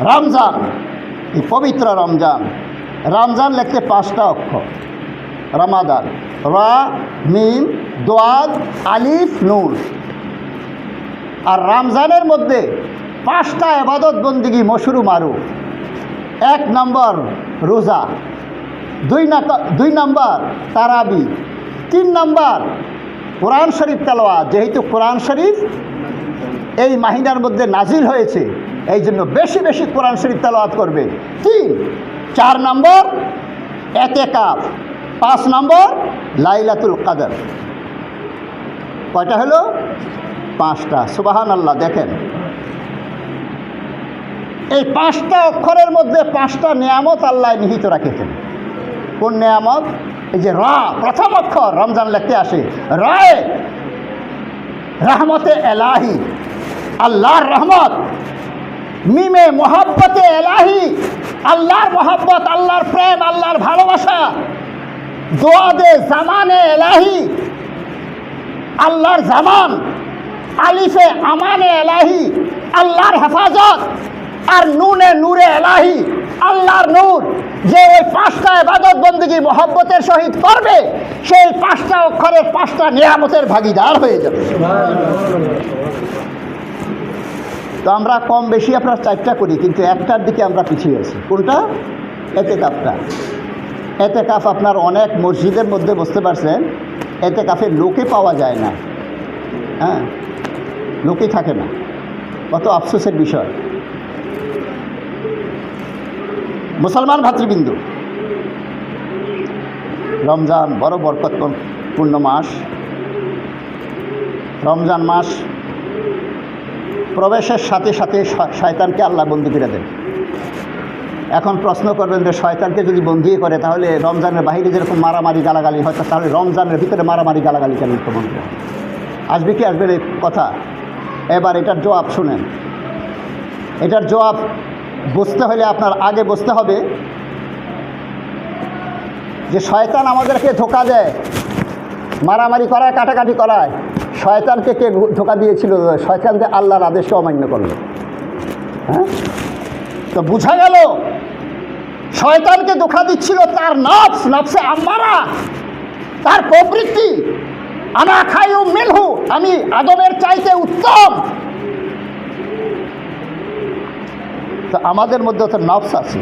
রমজান, এই পবিত্র রমজান লিখতে 5টা অক্ষর। রমাদান, রা মিম দোয়াদ আলিফ নুন। আর রমজানের মধ্যে 5টা ইবাদত বন্দেগী মশরু মারুফ। 1 নম্বর রোজা, 2 নম্বর তারাবি, 3 নম্বর কোরআন শরীফ তেলাওয়াত। যেহেতু কোরআন শরীফ এই মাহিনার মধ্যে নাজিল হয়েছে, এই জন্য বেশি বেশি কোরআন শরীফ তেলাওয়াত করবে। 4 নম্বর এতেকাফ, 5 নম্বর লাইলাতুল কদর। কয়টা হলো? 5টা। সুবহানাল্লাহ। দেখেন এই 5টা অক্ষরের মধ্যে 5টা নিয়ামত আল্লাহ নিহিত রাখেছেন। কোন নিয়ামত? এই যে রা, প্রথম অক্ষর রমজান লিখতে আসে। রায় রহমতে এলাহি, আল্লাহর রহমত। মিমে মোহাব্বতে এলাহি, আল্লাহর মোহাব্বত, আল্লাহর প্রেম, আল্লাহর ভালোবাসা। দোয়াদে জামানে এলাহি, আল্লাহর জামান। আলিফে আমানে এলাহি, আল্লাহর হেফাজত। আর নুনে নূরে এলাহি, আল্লাহর নূর। যে ওই 5টা ইবাদত বন্দেগী মোহাব্বতের সহিত করবে, সেই 5টা অক্ষরের 5টা নিয়ামতের ভাগীদার হয়ে যাবে। তো আমরা কম বেশি আপনার 4টা করি, কিন্তু একটার দিকে আমরা পিছিয়ে আছি। কোনটা? এতেকাফটা। এতেকাফ আপনার অনেক মসজিদের মধ্যে বুঝতে পারছেন, এতেকাফে লোকে পাওয়া যায় না। হ্যাঁ, লোকই থাকে না। কত আফসোসের বিষয়। মুসলমান ভাতৃবৃন্দ, রমজান বড় বরকতপূর্ণ মাস। রমজান মাস প্রবেশের সাথে সাথে শয়তানকে আল্লাহ বন্দী করে দেন। এখন প্রশ্ন করবেন যে শয়তানকে যদি বন্দী করে তাহলে রমজানের বাহিরে যেরকম মারামারি গালাগালি হয়, তাহলে রমজানের ভিতরে মারামারি গালাগালি কেন বন্ধ আসবে কি আসবে এই কথা? এবার এটার জবাব শুনেন। এটার জবাব বুঝতে হলে আপনার আগে বুঝতে হবে যে শয়তান আমাদেরকে ধোঁকা দেয়, মারামারি করায়, কাটাকাটি করায়। শয়তানকে কে ধোঁকা দিয়েছিল? শয়তান যে আল্লাহর আদেশকে অমান্য করলো। হ্যাঁ, তো বোঝা গেল শয়তানকে ধোঁকা দিচ্ছিল তার নফসে আম্মারা, তার প্রবৃত্তি। আনা খায়ু মিনহু, আমি আদমের চাইতে উত্তম। তো আমাদের মধ্যে তো নফস আছে,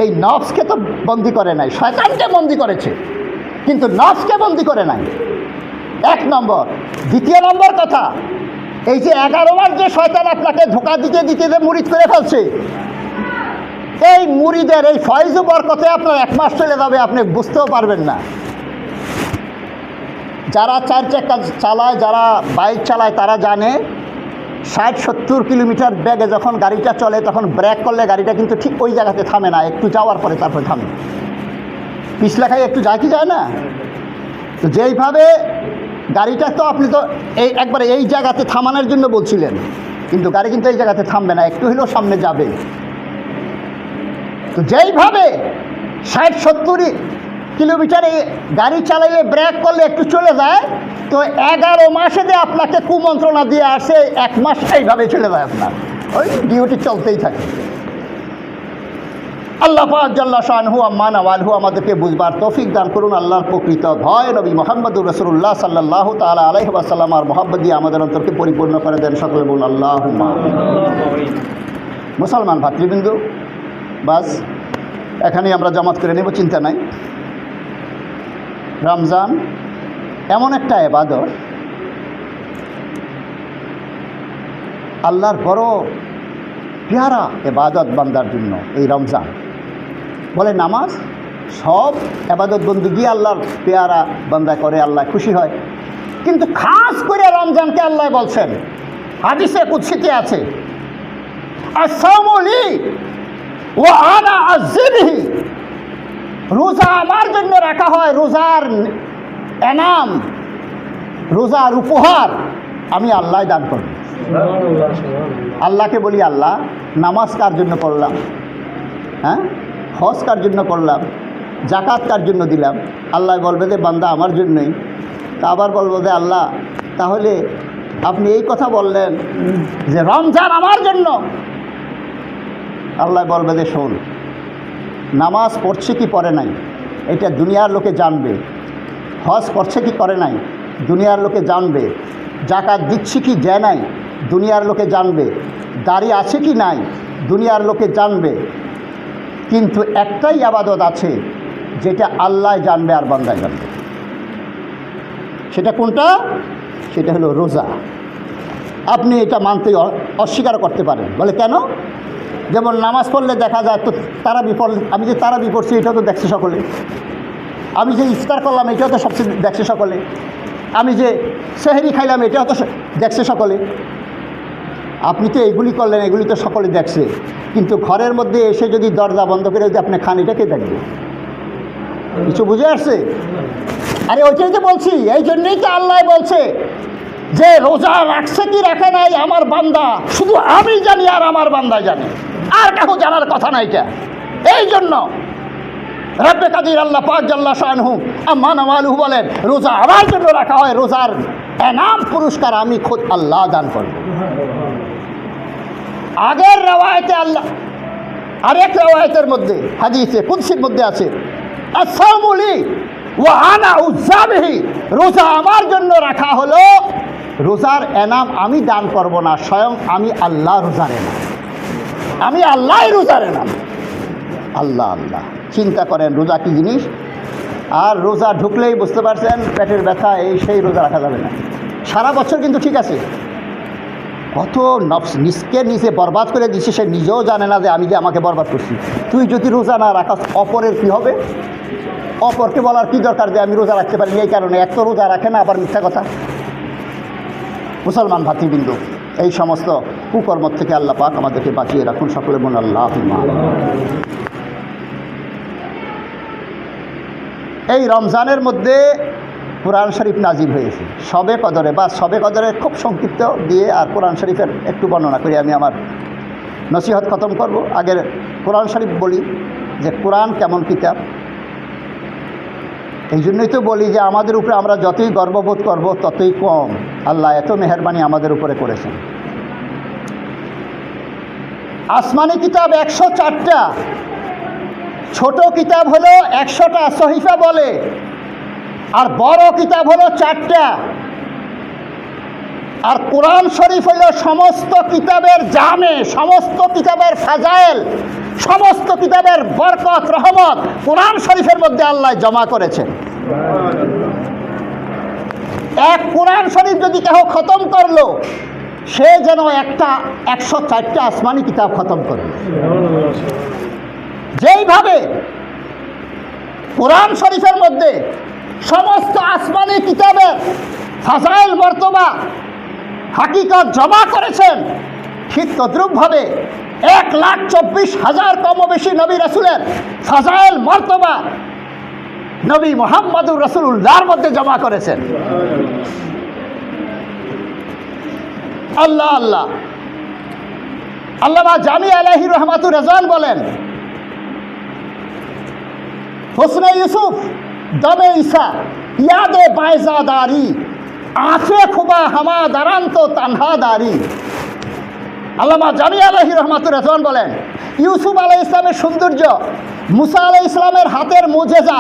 এই নফসকে তো বন্দি করে নাই, শয়তানকে বন্দি করেছে, কিন্তু নফসকে বন্দি করে নাই। এক নম্বর। দ্বিতীয় নম্বর কথা, এই যে 11 বার যে শয়তান আপনাকে ধোঁকা দিতে দিতে যে মুরিদ করে ফেলছে, এই মুরিদের এই ফয়েজ বরকতে আপনার 1 মাস চলে যাবে, আপনি বুঝতেও পারবেন না। যারা 4 চাকা চালায়, যারা বাইক চালায়, তারা জানে 60-70 কিলোমিটার বেগে যখন গাড়িটা চলে তখন ব্রেক করলে গাড়িটা কিন্তু ঠিক ওই জায়গাতে থামে না, একটু যাওয়ার পরে তারপরে থামে। পিছলা খাই একটু যায় কি যায় না? তো যেইভাবে গাড়িটা তো আপনি তো একবারে এই জায়গাতে থামানোর জন্য বলছিলেন, কিন্তু গাড়ি কিন্তু এই জায়গাতে থামবে না, একটু হলেও সামনে যাবে। তো যেইভাবে 60-70 কিলোমিটারে গাড়ি চালাইলে ব্রেক করলে একটু চলে যায়, তো 11 মাসে যে আপনাকে কুমন্ত্রণা দিয়ে আসে 1 মাস এইভাবে চলে যায়, আপনার ওই ডিউটি চলতেই থাকে। আল্লাহ পাক জাল্লা শানহু আম্মা নাওয়ালহু আমাদেরকে বুঝবার তৌফিক দান করুন। আল্লাহর প্রকৃত ভয় নবী মুহাম্মদুর রাসূলুল্লাহ সাল্লাল্লাহু তাআলা আলাইহি ওয়াসাল্লাম আর মহব্বত দিয়ে আমাদের অন্তরকে পরিপূর্ণ করে দেন। সকলে বলুন আল্লাহুম্মা। মুসলমান ভাতৃবৃন্দ, বাস এখানেই আমরা জামাত করে নেব, চিন্তা নাই। রমজান এমন একটা ইবাদত, আল্লাহর বড় পেয়ারা ইবাদত বান্দার জন্য। এই রমজান বলে নামাজ, সব ইবাদত বন্দেগী আল্লাহর পেয়ারা বান্দা করে, আল্লাহ খুশি হয়। কিন্তু খাস করে রমজানকে আল্লাহ বলছেন, হাদিসে কুদসিতে আছে, আস-সাওমু লি ওয়া আনা আজজি বিহি, রোজা আমার জন্য রাখা হয়, রোজার এনাম, রোজার উপহার আমি আল্লাহ দান করব। আল্লাহকে বলি, আল্লাহ নামাজ কার জন্য করলাম? হ্যাঁ, হজ কার জন্য করলাম? জাকাত কার জন্য দিলাম? আল্লাহ বলবে যে বান্দা আমার জন্যই। তা আবার বলবো যে আল্লাহ তাহলে আপনি এই কথা বললেন যে রমজান আমার জন্য। আল্লাহ বলবে যে শোন, নামাজ পড়ছে কি পড়ে নাই এটা দুনিয়ার লোকে জানবে, হজ করছে কি করে নাই দুনিয়ার লোকে জানবে, জাকাত দিচ্ছি কি দেয় নাই দুনিয়ার লোকে জানবে, দাড়ি আছে কি নাই দুনিয়ার লোকে জানবে। কিন্তু একটাই ইবাদত আছে যেটা আল্লাহ জানবে আর বান্দায় জানবে। সেটা কোনটা? সেটা হলো রোজা। আপনি এটা মানতে অস্বীকার করতে পারেন, বলে কেন? যেমন নামাজ পড়লে দেখা যায় তো তারাবি পড়লে, আমি যে তারাবি পড়ছি এটাও তো দেখছে সকলে, আমি যে ইফতার করলাম এটাও তো সবচেয়ে দেখছে সকলে, আমি যে সেহরি খাইলাম এটাও তো দেখছে সকলে। আপনি তো এগুলি করলেন, এগুলি তো সকলে দেখছে, কিন্তু ঘরের মধ্যে এসে যদি দরজা বন্ধ করে যদি আপনি খান, এটাকে দেখবে? কিছু বুঝে আসছে? আরে ওইটাই তো বলছি, এই জন্যই তো আল্লাহ বলছে যে রোজা রাখছে কি রাখে নাই আমার বান্দা শুধু আমি জানি আর আমার বান্দা জানি, আর কেউ জানার কথা না এটা। এই জন্য রব্বে কাদির আল্লাহ পাক জাল্লা শানহু আম্মা নাওয়ালহু বলেন, রোজা আমার জন্য রাখা হয়, রোজার এনাম পুরস্কার আমি খুদ আল্লাহ দান করব। আগের রওয়ায়েতে আল্লাহ, আরেক রওয়ায়েতের মধ্যে হাদিসে কুদসির মধ্যে আছে, আস-সাওমু লি ওয়া আনা উজ্জা বিহি, রোজা আমার জন্য রাখা হলো, রোজার এনাম আমি দান করব না, স্বয়ং আমি আল্লাহ রোজার এনাম, আমি আল্লাহ রোজার এনাম। আল্লাহ আল্লাহ, চিন্তা করেন রোজা কী জিনিস। আর রোজা ঢুকলেই বুঝতে পারছেন পেটের ব্যথা, এই সেই রোজা রাখা যাবে না। সারা বছর কিন্তু ঠিক আছে, কত নফস নিজকে নিজে বরবাদ করে দিচ্ছে, সে নিজেও জানে না যে আমি যে আমাকে বরবাদ করছি। তুই যদি রোজা না রাখাস অপরের কী হবে? অপরকে বলার কী দরকার যে আমি রোজা রাখতে পারি? এই কারণে এক তো রোজা রাখে না, আবার মিথ্যা কথা। মুসলমান ভাতৃবৃন্দ, এই সমস্ত কুকর্ম থেকে আল্লাহ পাক আমাদেরকে বাঁচিয়ে রাখুন। সকলে বলুন আল্লাহুম্মা। এই রমজানের মধ্যে কোরআন শরীফ নাজিল হয়েছে শবে কদরে, বা শবে কদরে খুব সংক্ষিপ্ত দিয়ে আর কোরআন শরীফের একটু বর্ণনা করে আমি আমার নসিহত খতম করব। আগের কোরআন শরীফ বলি যে কোরআন কেমন কিতাব। এই জন্যই তো বলি যে আমাদের উপরে আমরা যতই গর্ববোধ করব ততই কম। আল্লাহ এত মেহেরবানি আমাদের উপরে করেছেন। আসমানি কিতাব 104টা, ছোট কিতাব হলো 100টা সহিফা বলে, আর বড় কিতাব হলো 4টা। আর কোরআন শরীফ হলো সমস্ত কিতাবের জামে, সমস্ত কিতাবের ফাজাইল, সমস্ত কিতাবের বরকত রহমত কোরআন শরীফের মধ্যে আল্লাহ জমা করেছেন। এক কোরআন শরীফ যদি কেউ খতম করলো, সে যেন 104টা আসমানি কিতাব খতম করবে। যেইভাবে কোরআন শরীফের মধ্যে সমস্ত আসমানি কিতাবের ফাজাইল মর্তবা হাকিকত জমা করেছেন, ঠিক তদ্রূপভাবে 1,24,000 কমবেশি নবী রাসূলের ফাজাইল মর্তবা নবী মুহাম্মদুর রাসূলুল্লাহর মধ্যে জমা করেছেন। আল্লাহ আল্লাহ। আল্লামা জামি আলাইহি রহমাতুর রেজওয়ান বলেন, হোসনে ইউসুফ দমে ঈসা ইয়াদে বাইজাদারি আঁচে খুবা হামা দারান্ত তানহাদারি। আল্লামা জামি আলাইহি রহমাতুর রেজওয়ান বলেন, ইউসুফ আলাইহিস ইসলামের সৌন্দর্য, মুসা আলাইহিস ইসলামের হাতের মুজেজা,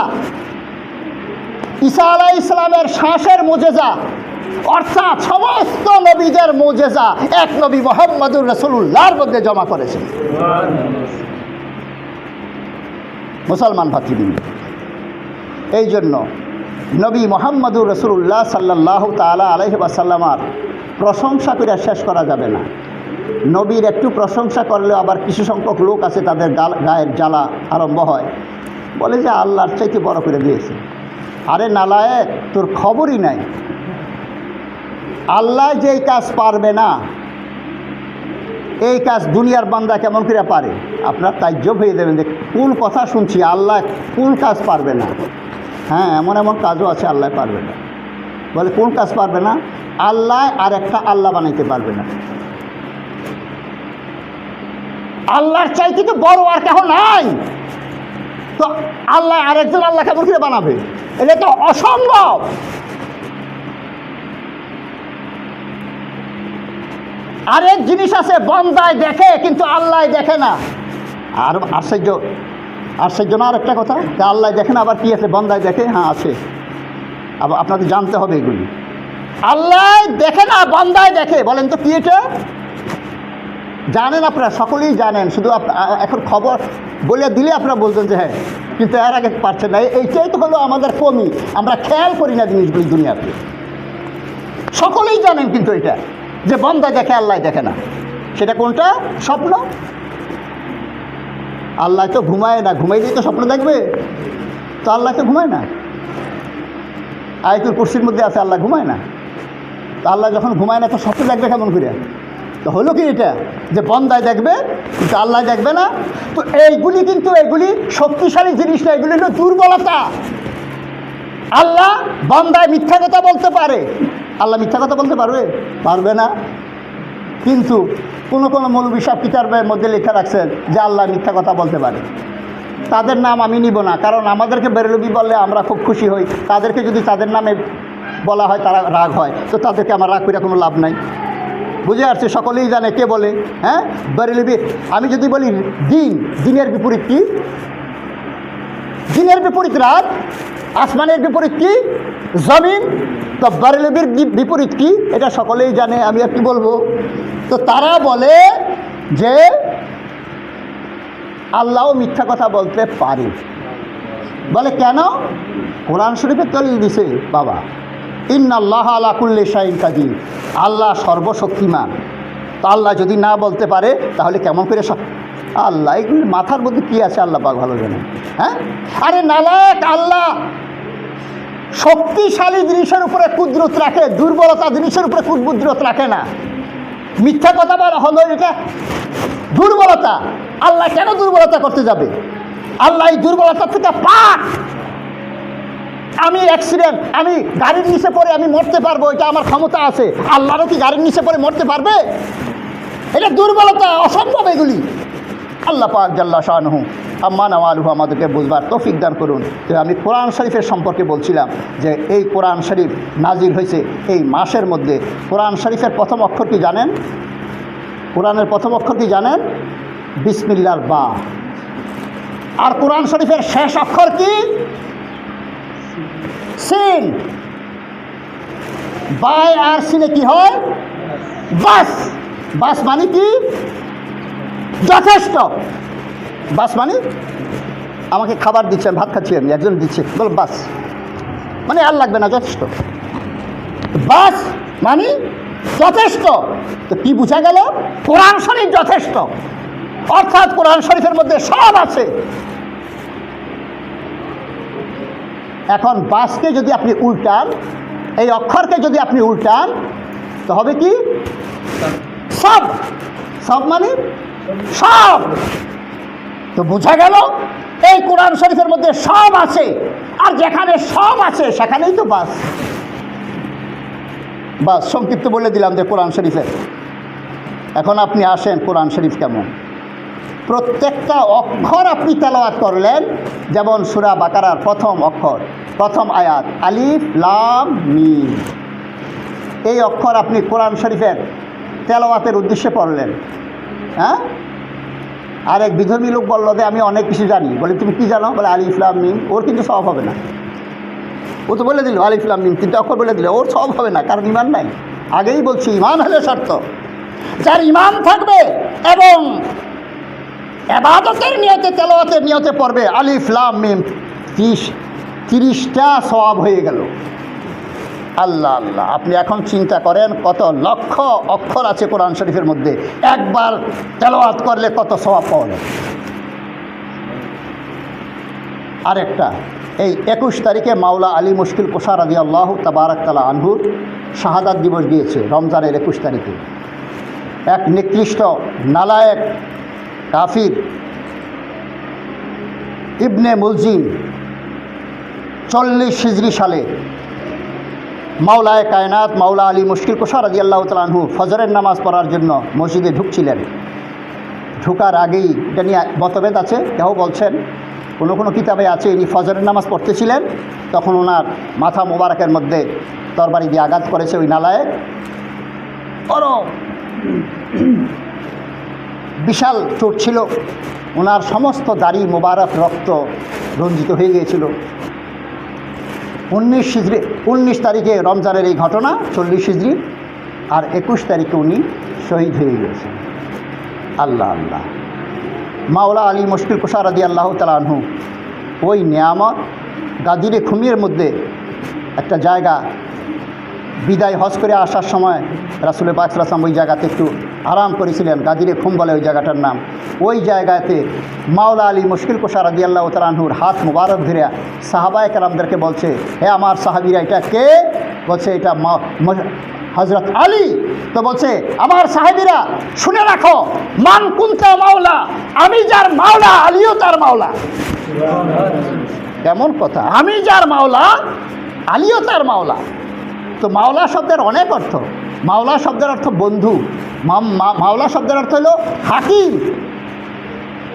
ঈসা আলাইহিস ইসলামের শ্বাসের মুজেজা, অর্থাৎ সমস্ত নবীদের মুজেজা এক নবী মুহাম্মদুর রাসূলুল্লাহর মধ্যে জমা করেছেন। মুসলমান ভাতৃবৃন্দ, এই জন্য নবী মুহাম্মদুর রাসূলুল্লাহ সাল্লাল্লাহু তাআলা আলাইহি ওয়াসাল্লামের প্রশংসা করে শেষ করা যাবে না। নবীর একটু প্রশংসা করলেও আবার কিছু সংখ্যক লোক আছে তাদের গায়ের জ্বালা আরম্ভ হয়, বলে যে আল্লাহর চাইতে বড় করে দিয়েছে। আরে নালায়েক, তোর খবরই নাই। আল্লাহ যেই কাজ পারবে না, এই কাজ দুনিয়ার বান্দা কেমন করে পারে? আপনার তাজ্জব হয়ে দেবেন যে কোন কথা শুনছি, আল্লাহ কোন কাজ পারবে না? হ্যাঁ, এমন এমন কাজও আছে আল্লাহ পারবে না। বলে কোন কাজ পারবে না? আল্লাহ আর একটা আল্লাহ বানাইতে পারবে না। আল্লাহর চাইতে তো বড় আর কেউ নাই, তো আল্লাহ আরেকজন আল্লাহ কেমন করে বানাবে? এটা তো অসম্ভব। আরেক জিনিস আছে, বন্দায় দেখে কিন্তু আল্লাহ দেখে না। আর আশ্চর্য না আর একটা কথা, আল্লাহ দেখে না, আবার কি আছে? বন্দায় দেখে, হ্যাঁ আছে। আবার আপনাকে জানতে হবে এগুলি। আল্লাহ দেখে না, বন্দায় দেখে। বলেন তো কি এটা? জানেন আপনারা, সকলেই জানেন, শুধু এখন খবর বলে দিলে আপনারা বলছেন যে হ্যাঁ, কিন্তু এর আগে পারছেন না। এইটাই তো হলো আমাদের কমি, আমরা খেয়াল করি না জিনিসগুলি দুনিয়াতে। সকলেই জানেন কিন্তু এটা যে বন্দা দেখে, আল্লাহ দেখে না। সেটা কোনটা? স্বপ্ন। আল্লাহ তো ঘুমায় না, ঘুমাইলেই তো স্বপ্ন দেখবে। তো আল্লাহ তো ঘুমায় না। আয়াতুল কুরসির মধ্যে আছে আল্লাহ ঘুমায় না। তো আল্লাহ যখন ঘুমায় না তো স্বপ্ন দেখবে কেমন করে? তো হলো কি এটা যে বন্দায় দেখবে কিন্তু আল্লাহ দেখবে না? তো এইগুলি কিন্তু এগুলি শক্তিশালী জিনিস না, এগুলি হলো দুর্বলতা। আল্লাহ বন্দায় মিথ্যা কথা বলতে পারে, আল্লাহ মিথ্যা কথা বলতে পারবে না। কিন্তু কোনো মৌলবী সাহেব কিতাবের মধ্যে লেখা রাখছেন যে আল্লাহ মিথ্যা কথা বলতে পারে। তাদের নাম আমি নিব না, কারণ আমাদেরকে বেরেলবি বললে আমরা খুব খুশি হই। তাদেরকে যদি তাদের নামে বলা হয় তারা রাগ হয়, তো তাদেরকে আমার রাগ করে কোনো লাভ নাই। বুঝে আসছে? সকলেই জানে কে বলে। হ্যাঁ, বেরেলবি। আমি যদি বলি দিনের বিপরীত কি? দিনের বিপরীত রাত। আসমানের বিপরীত কি? জমিন। তো বেরেলবির বিপরীত কি? এটা সকলেই জানে, আমি আর কি বলবো। তো তারা বলে যে আল্লাহও মিথ্যা কথা বলতে পারে। বলে কেন? কোরআন শরীফে দলিল দিছে বাবা, ইন্নাল্লাহা আলা কুল্লি শাইইন কাদির। আল্লাহ সর্বশক্তিমান। তো আল্লাহ যদি না বলতে পারে তাহলে কেমন করে আল্লাহ এগুলির মাথার মধ্যে কী আছে আল্লাহ পাক ভালো জানে। হ্যাঁ, আরে নালায়েক আল্লাহ শক্তিশালী জিনিসের উপরে কুদরত রাখে, দুর্বলতা জিনিসের উপরে কুদরত রাখে না। মিথ্যা কথা বলা হলো এটা দুর্বলতা। আল্লাহ কেন দুর্বলতা করতে যাবে? আল্লাহ এই দুর্বলতা থেকে পাক। আমি অ্যাক্সিডেন্ট, আমি গাড়ির নিচে পড়ে আমি মরতে পারবো, এটা আমার ক্ষমতা আছে। আল্লাহরও কি গাড়ির নিচে পড়ে মরতে পারবে? এটা দুর্বলতা, অসম্ভব এগুলি। আল্লাহ পাক জাল্লা শাআনুহু আম্মা নাওয়ালুহু আমাদেরকে বুঝবার তৌফিক দান করুন। তো আমি কোরআন শরীফের সম্পর্কে বলছিলাম যে এই কোরআন শরীফ নাজিল হয়েছে এই মাসের মধ্যে। কোরআন শরীফের প্রথম অক্ষর কি জানেন? কোরআনের প্রথম অক্ষর কি জানেন? বিসমিল্লাহর বা। আর কোরআন শরীফের শেষ অক্ষর কি? সিন। বাই আর সিনে কি হয়? বাস। বাস মানে কি? যথেষ্ট। বাস মানে আমাকে খাবার দিচ্ছে, ভাত খাচ্ছি, আমি একজন দিচ্ছে, বল বাস মানে আর লাগবে না, যথেষ্ট। বাস মানে যথেষ্ট। তো কি বোঝা গেল? কোরআন শরীফ যথেষ্ট, অর্থাৎ কোরআন শরীফের মধ্যে সব আছে। এখন বাসকে যদি আপনি উল্টান, এই অক্ষরকে যদি আপনি উল্টান তো হবে কি? সব। সব মানে সব। তো বোঝা গেল এই কোরআন শরীফের মধ্যে সব আছে, আর যেখানে সব আছে সেখানেই তো বাস। বাস সংক্ষিপ্ত বলে দিলাম যে কোরআন শরীফের। এখন আপনি আসেন কোরআন শরীফ কেমন। প্রত্যেকটা অক্ষর আপনি তেলাওয়াত করলেন, যেমন সূরা বাকারার প্রথম অক্ষর, প্রথম আয়াত আলিফ লাম মিম। এই অক্ষর আপনি কোরআন শরীফের তেলাওয়াতের উদ্দেশ্যে পড়লেন। হ্যাঁ, আর এক বিধর্মী লোক বলল যে আমি অনেক কিছু জানি। বলে তুমি কি জানো? বলে আলিফ লাম মিম। ওর কিন্তু সওয়াব হবে না। ও তো বলে দিল আলিফ লাম মিম, তিনটা অক্ষর বলে দিল, ওর সওয়াব হবে না, কারণ ইমান নাই। আগেই বলছি ইমান হলে শর্ত। যার ইমান থাকবে এবং ইবাদতের নিয়তে তেলাওয়াতের নিয়তে পড়বে আলিফ লাম মিম, 30টা সওয়াব হয়ে গেল। আল্লাহ আল্লাহ, আপনি এখন চিন্তা করেন কত লক্ষ অক্ষর আছে কোরআন শরীফের মধ্যে, একবার তেলাওয়াত করলে কত সওয়াব পাওয়া যায়। আরেকটা, এই 21 তারিখে মাওলা আলী মুশকিল কুশা রাদিয়াল্লাহু তাবারাক তাআলা আনহুর শাহাদাত দিবস গিয়েছে রমজানের 21 তারিখে। এক নিকৃষ্ট নালায়েক কাফির ইবনে মুলজিম 40 হিজরি সালে মাওলায়ে কায়নাত মাওলা আলী মুশকিল কুশা রাদিয়াল্লাহু তাআলা আনহু ফজরের নামাজ পড়ার জন্য মসজিদে ঢুকছিলেন। ঢুকার আগেই, এটা নিয়ে মতভেদ আছে, কেউ বলছেন কোনো কোনো কিতাবে আছে ইনি ফজরের নামাজ পড়তেছিলেন, তখন ওনার মাথা মোবারকের মধ্যে তরবারি দিয়ে আঘাত করেছে ওই নালায়েক। বড় বিশাল চোট ছিল, ওনার সমস্ত দাড়ি মোবারক রক্ত রঞ্জিত হয়ে গিয়েছিল। 19 তারিখে রমজানের এই ঘটনা, 40 হিজরি, আর 21 তারিখে উনি শহীদ হয়ে গিয়েছেন। আল্লাহ আল্লাহ, মাওলা আলী মুশকিল কুশা রাদিয়াল্লাহু তাআলা আনহু ওই নিয়ামত গাদিরে খুমিয়ের মধ্যে একটা জায়গা, বিদায় হজ করে আসার সময় রাসূল পাক সাল্লাল্লাহু আলাইহি ওয়াসাল্লাম ওই জায়গাতে একটু আরাম করেছিলেন। গাদিরে খুম বলে ওই জায়গাটার নাম। ওই জায়গাতে মাওলা আলী মুশকিল কুশা রাদিয়াল্লাহু তাআলা আনহুর হাত মুবারক ধরে সাহাবায়ে কেরামদেরকে বলছে, হে আমার সাহাবীরা, এটা কে? বলছে এটা হযরত আলী। তো বলছে আমার সাহাবীরা শুনে রাখো, মান কুনতা মাওলা, আমি যার মাওলা আলীও তার মাওলা। কেমন কথা, আমি যার মাওলা আলীও তার মাওলা। তো মাওলা শব্দের অনেক অর্থ। মাওলা শব্দের অর্থ বন্ধু, মাওলা শব্দের অর্থ হলো হাকিম।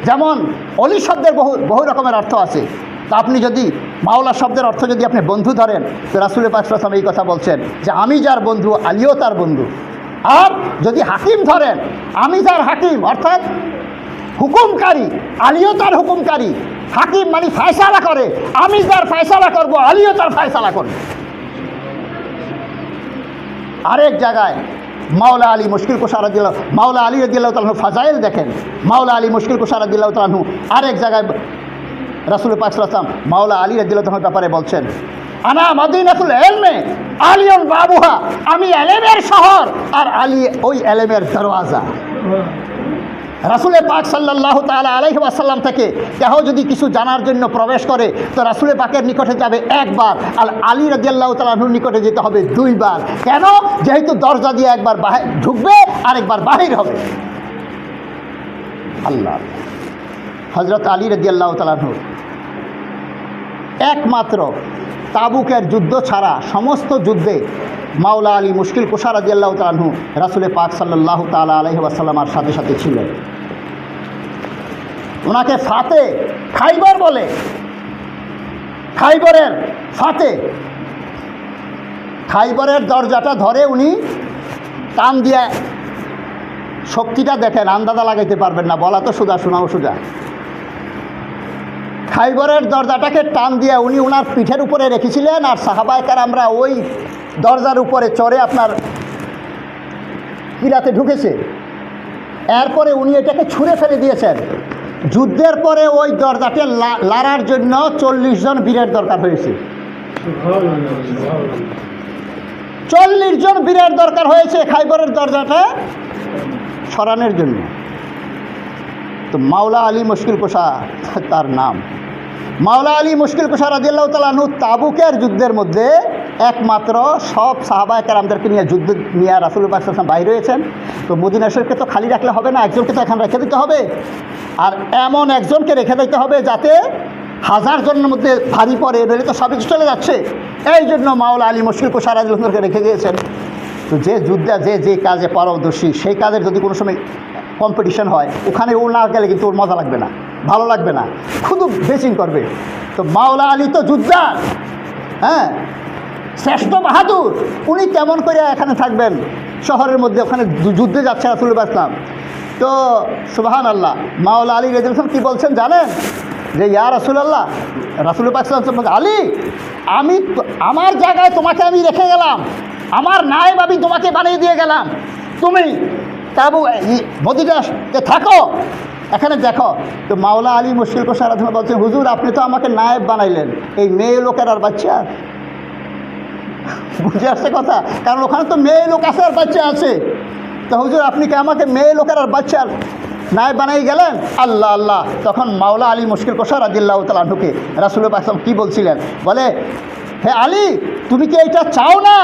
যেমন অলি শব্দের বহু রকমের অর্থ আছে। তা আপনি যদি মাওলা শব্দের অর্থ যদি আপনি বন্ধু ধরেন, তো রাসূল পাক সাল্লাল্লাহু আলাইহি ওয়াসাল্লাম এই কথা বলছেন যে আমি যার বন্ধু আলীও তার বন্ধু। আর যদি হাকিম ধরেন, আমি যার হাকিম, অর্থাৎ হুকুমকারী, আলীও তার হুকুমকারী। হাকিম মানে ফয়সালা করে, আমি যার ফয়সালা করব আলীও তার ফয়সালা করবে। আরেক জায়গায় মাওলা আলী মুশকিল কুশা রাদিয়াল্লাহু, মাওলা আলী রাদিয়াল্লাহু তাআলা ফাজাইল দেখেন, মাওলা আলী মুশকিল কুশা রাদিয়াল্লাহু তাআলা আরেক জায়গায় রাসূল পাক সাল্লাল্লাহু আলাইহি ওয়াসাল্লাম মাওলা আলী রাদিয়াল্লাহু তাআলার ব্যাপারে বলছেন আনা মাদিনাতুল ইলমে আলিয়ুন বাবুহা, আমি এলেমের শহর আর আলী ওই এলেমের দরওয়াজা। রাসূল পাক সাল্লাল্লাহু তাআলা আলাইহি ওয়াসাল্লাম থেকে কেহ যদি কিছু জানার জন্য প্রবেশ করে তো রাসূল পাকের নিকটে যাবে একবার, আর আলী রাদিয়াল্লাহু তাআলা আনহুর নিকটে যেতে হবে দুইবার। কেন? যেহেতু দরজা দিয়ে একবার ঢুকবে আর একবার বাহির হবে। আল্লাহ, হযরত আলী রাদিয়াল্লাহু তাআলা আনহু একমাত্র তাবুকের যুদ্ধ ছাড়া সমস্ত যুদ্ধে মাওলা আলী মুশকিল কুশা রাদিয়াল্লাহু তাআলা আনহু রাসূল পাক সাল্লাল্লাহু তাআলা আলাইহি ওয়াসাল্লামের সাথে সাথে ছিলেন। ওনাকে ফাতে খাইবার বলে, খাইবরের ফাতে, খাইবরের দরজাটা ধরে উনি টান দিয়ে, শক্তিটা দেখেন, আন্দাজা লাগাইতে পারবেন না, বলা তো সোজা, শোনাও সোজা। খাইবরের দরজাটাকে টান দিয়ে উনি ওনার পিঠের উপরে রেখেছিলেন, আর সাহাবায়ে কেরামরা ওই দরজার উপরে চড়ে আপনার কিরাতে ঢুকেছে। এরপরে উনি এটাকে ছুঁড়ে ফেলে দিয়েছেন। যুদ্ধের পরে ওই দরজাকে লাড়ার জন্য 40 জন বীরের দরকার হয়েছে। 40 জন বীরের দরকার হয়েছে খাইবরের দরজাটা সরানোর জন্য। তো মাওলা আলী মুশকিল কুশা তার নাম। মাওলা আলী মুশকিল কুশা রাদিয়াল্লাহু তাআলা আনহু তাবুকের যুদ্ধের মধ্যে একমাত্র সব সাহাবায়ে কেরামদেরকে নিয়ে যুদ্ধ নিয়ে রাসূল পাক সাল্লাল্লাহু আলাইহি ওয়াসাল্লাম বাইরে হয়েছেন। তো মদিনা শরীফকে তো খালি রাখলে হবে না, একজনকে তো এখানে রেখে দিতে হবে, আর এমন একজনকে রেখে দিতে হবে যাতে 1000 জনের মধ্যে ভারী পড়ে, নইলে তো সবই চলে যাচ্ছে। এই জন্য মাওলা আলী মুশকিল কুশা রাদিয়াল্লাহু তাআলাকে রেখে গিয়েছেন। তো যে যুদ্ধে যে কাজে পারদর্শী, সেই কাজের যদি কোনো সময় কম্পিটিশন হয়, ওখানে ও না গেলে কিন্তু ওর মজা লাগবে না, ভালো লাগবে না, শুধু বেচিং করবে। তো মাওলা আলী তো যোদ্ধা, হ্যাঁ, শ্রেষ্ঠ বাহাদুর, উনি কেমন করে এখানে থাকবেন শহরের মধ্যে? ওখানে যুদ্ধে যাচ্ছে রাসূল ইসলাম। তো সুবহানাল্লাহ, মাওলা আলী রাদিয়াল্লাহু আনহু কি বলছেন জানেন? যে ইয়া রাসূলুল্লাহ, রাসূল পাক সাল্লাল্লাহু আলাইহি ওয়াসাল্লাম, আলী, আমি আমার জায়গায় তোমাকে আমি রেখে গেলাম, আমার নায়েব আমি তোমাকে বানিয়ে দিয়ে গেলাম, তুমি তাবু মদিনাতে থাকো, এখানে দেখো। তো মাওলা আলী মুশকিল কুশা রাদিয়াল্লাহু আনহু বলছেন, হুজুর আপনি তো আমাকে নায়েব বানাইলেন, এই মেয়ে লোকের আর বাচ্চা, বুঝে আসছে কথা? কারণ ওখানে তো মেয়ে লোক আছে আর বাচ্চা আছে। তো হুজুর আপনি কি আমাকে মেয়ে লোকের আর বাচ্চার নায়েব বানাই গেলেন? আল্লাহ আল্লাহ। তখন মাওলা আলী মুশকিল কুশা রাদিয়াল্লাহু তাআলা আনহুকে রাসূল পাক সাল্লাল্লাহু আলাইহি ওয়াসাল্লাম কী বলছিলেন? বলে, হে আলী, তুমি কি এইটা চাও না?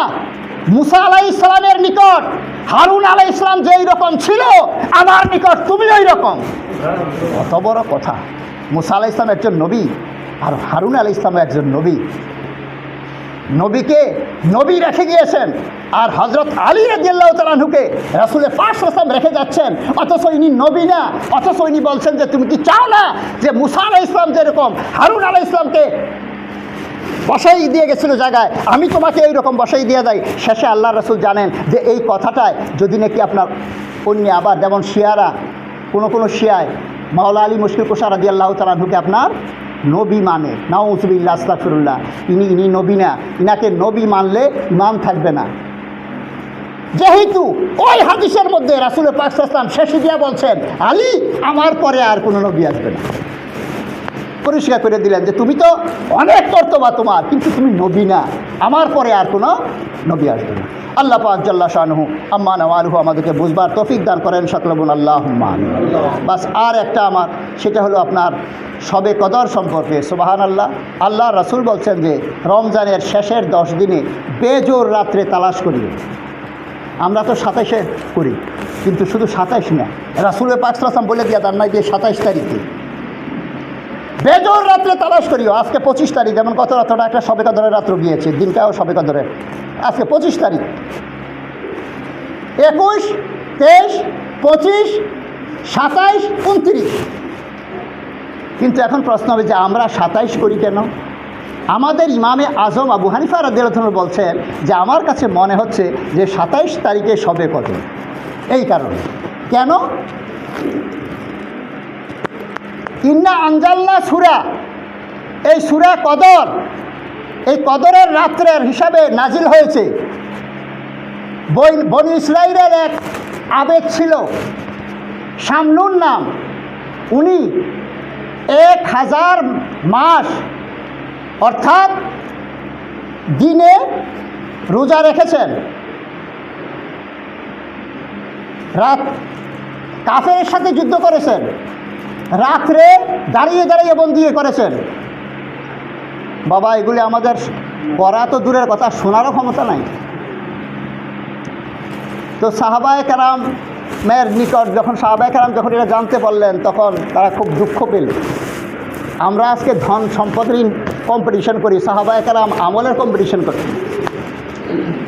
মুসা আলাইহিস সালামের নিকট হারুন আলাইহিস সালাম যেই রকম ছিল, আমার নিকট তুমি ওই রকম। কত বড় কথা! মুসা আলাইহিস সালাম একজন নবী, আর হারুন আলাইহিস সালাম একজন নবী। নবীকে নবী রেখে গিয়েছেন, আর হযরত আলী রাদিয়াল্লাহু তাআলা আনহুকে রাসূল পাক সাল্লাল্লাহু আলাইহি ওয়াসাল্লাম রেখে যাচ্ছেন, অথচ ইনি নবী না, অথচ ইনি বলছেন যে তুমি কি চাও না যে মুসা আলাইহিস সালাম যেরকম হারুন আলাইহিস সালামকে বসাই দিয়ে গেছিল জায়গায়, আমি তোমাকে এইরকম বসাই দিয়ে যাই। শেষে আল্লাহ রাসূল জানেন যে এই কথাটায় যদি নাকি আপনার অন্য আবার যেমন শিয়ারা, কোনো শিয়ায় মাওলা আলী মুশকিল কুশা রাদিয়াল্লাহু তাআলা আনহুকে আপনার নবী মানে, নাউযুবিল্লাহ, আস্তাগফিরুল্লাহ, ইনি নবী না, ইনাকে নবী মানলে ইমান থাকবে না। যেহেতু ওই হাদিসের মধ্যে রাসূল পাক সাল্লাল্লাহু আলাইহি ওয়াসাল্লাম শেষে দিয়া বলছেন, আলী আমার পরে আর কোনো নবী আসবে না, পরিষ্কার করে দিলেন যে তুমি তো অনেক কর্তব্য তোমার, কিন্তু তুমি নবী না, আমার পরে আর কোনো নবী আসবে না। আল্লাহ পাক জাল্লা শানুহু আম্মা নওয়ালুহু আমাদেরকে বুঝবার তৌফিক দান করেন, সকলবুন আল্লাহুম্মা আমিন। বাস আর একটা আমার, সেটা হলো আপনার শবে কদর সম্পর্কে। সুবহানাল্লাহ, আল্লাহ রাসূল বলছেন যে রমজানের শেষের 10 দিনে বেজোর রাত্রে তালাশ করি। আমরা তো 27-এ করি, কিন্তু শুধু 27 না, রাসূল পাক সাল্লাল্লাহু আলাইহি ওয়াসাল্লাম বলে দিয়া তার নাই যে 27 তারিখে বেজোর রাত্রে তালাশ করিও। আজকে 25 তারিখ, যেমন গত রাত্রটা একটা শবে কদরের রাত্র গিয়েছে, দিনটাও শবে কদরের, আজকে 25 তারিখ, 21, 23, 25, 27, 29। কিন্তু এখন প্রশ্ন হবে যে আমরা 27 করি কেন? আমাদের ইমামে আজম আবু হানিফা রাদিয়াল্লাহু আনহু বলছেন যে আমার কাছে মনে হচ্ছে যে 27 তারিখে শবে কদর। এই কারণে কেন? ইন্না আনজালনা সূরা, এই সূরা কদর, এই কদরের রাত্রের হিসাবে নাজিল হয়েছে। বনি ইসরাঈলের এক আবেদ ছিল, শামনুন নাম, উনি 1000 মাস অর্থাৎ দিনে রোজা রেখেছেন, রাত কাফেরের সাথে যুদ্ধ করেছেন, রাত্রে দাঁড়িয়ে দাঁড়িয়ে বন্দি করেছেন। বাবা, এগুলি আমাদের করা তো দূরের কথা, শোনারও ক্ষমতা নাই। তো সাহাবায়ে কেরামের নিকট যখন সাহাবায়ে কেরাম যখন এটা জানতে পারলেন, তখন তারা খুব দুঃখ পেল। আমরা আজকে ধন সম্পদের কম্পিটিশন করি, সাহাবায়ে কেরাম আমলের কম্পিটিশন করি।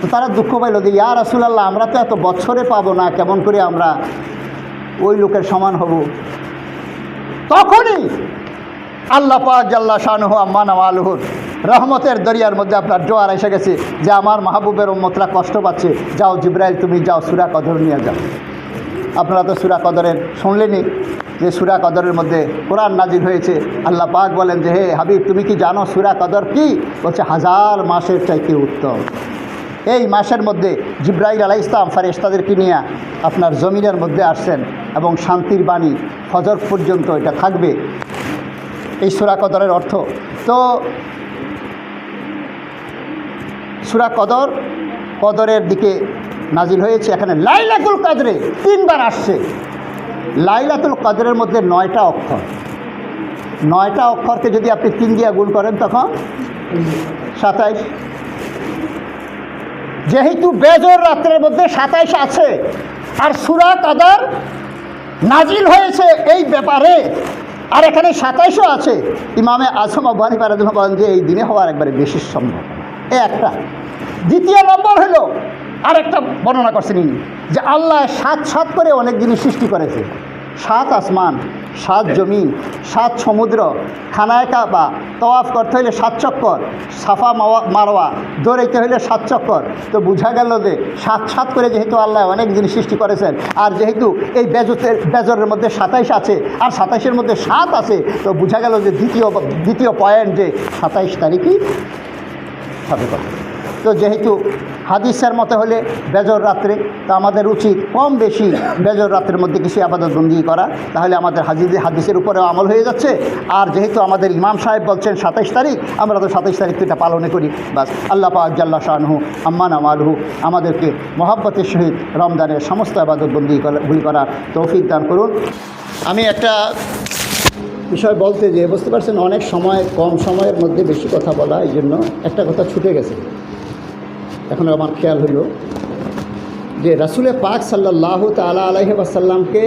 তো তারা দুঃখ পাইল যে ইয়া রাসূলুল্লাহ, আমরা তো এত বছরে পাবো না, কেমন করে আমরা ওই লোকের সমান হব। তখনই আল্লাহ পাক জাল্লা শানুহু আম্মা নাওয়ালুহুর রহমতের দরিয়ার মধ্যে আপনার জোয়ার এসে গেছে যে আমার মাহবুবের উম্মতরা কষ্ট পাচ্ছে, যাও জিবরাইল তুমি যাও সূরা কদর নিয়ে যাও। আপনারা তো সূরা কদরের শুনলেনই যে সূরা কদরের মধ্যে কোরআন নাজিল হয়েছে। আল্লাহ পাক বলেন যে হে হাবিব, তুমি কি জানো সূরা কদর কি? বলছে 1000 মাসের চাইতে উত্তম। এই মাসের মধ্যে জিবরাইল আলাইহিস সালাম ফেরেশতাদেরকে নিয়ে আপনার জমিনের মধ্যে আসছেন এবং শান্তির বাণী ফজর পর্যন্ত এটা থাকবে। এই সূরা কদরের অর্থ তো সূরা কদরের দিকে নাজিল হয়েছে। এখানে লাইলাতুল কদরে 3 বার আসছে। লাইলাতুল কদরের মধ্যে 9টা অক্ষর, 9টা অক্ষরকে যদি আপনি 3 দিয়ে গুণ করেন তখন 27। যেহেতু বেজর রাত্রের মধ্যে 27 আছে আর সূরা কদর নাজিল হয়েছে এই ব্যাপারে, আর এখানে 27ও আছে, ইমামে আজম আবু হানিফা রাদিয়াল্লাহু বলেন যে এই দিনে হওয়ার একবারে বেশি সম্ভব। একটা দ্বিতীয় নম্বর হলো আরেকটা বর্ণনা করছেন ইনি যে আল্লাহ 7 করে অনেক জিনিস সৃষ্টি করেছে। 7 আসমান, 7 জমিন, 7 সমুদ্র, খানায় কাবা তওয়াফ করতে হইলে 7 চক্কর, সাফা মারওয়া দৌড়াইতে হইলে 7 চক্কর। তো বোঝা গেল যে 7 করে যেহেতু আল্লাহ অনেক জিনিস সৃষ্টি করেছেন, আর যেহেতু এই বেজরের মধ্যে 27 আছে আর 27-এর মধ্যে 7 আছে, তো বোঝা গেল যে দ্বিতীয় পয়েন্ট যে 27 তারিখই হবে কথা। তো যেহেতু হাদিসের মতো হলে বেজর রাত্রে, তো আমাদের উচিত কম বেশি বেজর রাত্রের মধ্যে কিছু আবাদত বন্দি করা, তাহলে আমাদের হাদিসের উপরেও আমল হয়ে যাচ্ছে। আর যেহেতু আমাদের ইমাম সাহেব বলছেন 27 তারিখ, আমরা তো 27 তারিখ এটা পালনে করি। বাস আল্লাহ পাক জাল্লা শানুহু আম্মা নাওয়ালুহু আমাদেরকে মহব্বতের সহিত রমজানের সমস্ত আবাদত বন্দি করার তৌফিক দান করুন। আমি একটা বিষয় বলতে যে বুঝতে পারছেন, অনেক সময় কম সময়ের মধ্যে বেশি কথা বলা, এই জন্য একটা কথা ছুটে গেছে। এখন আমার খেয়াল হলো যে রাসূলে পাক সাল্লাল্লাহু তাআলা আলাইহি ওয়াসাল্লামকে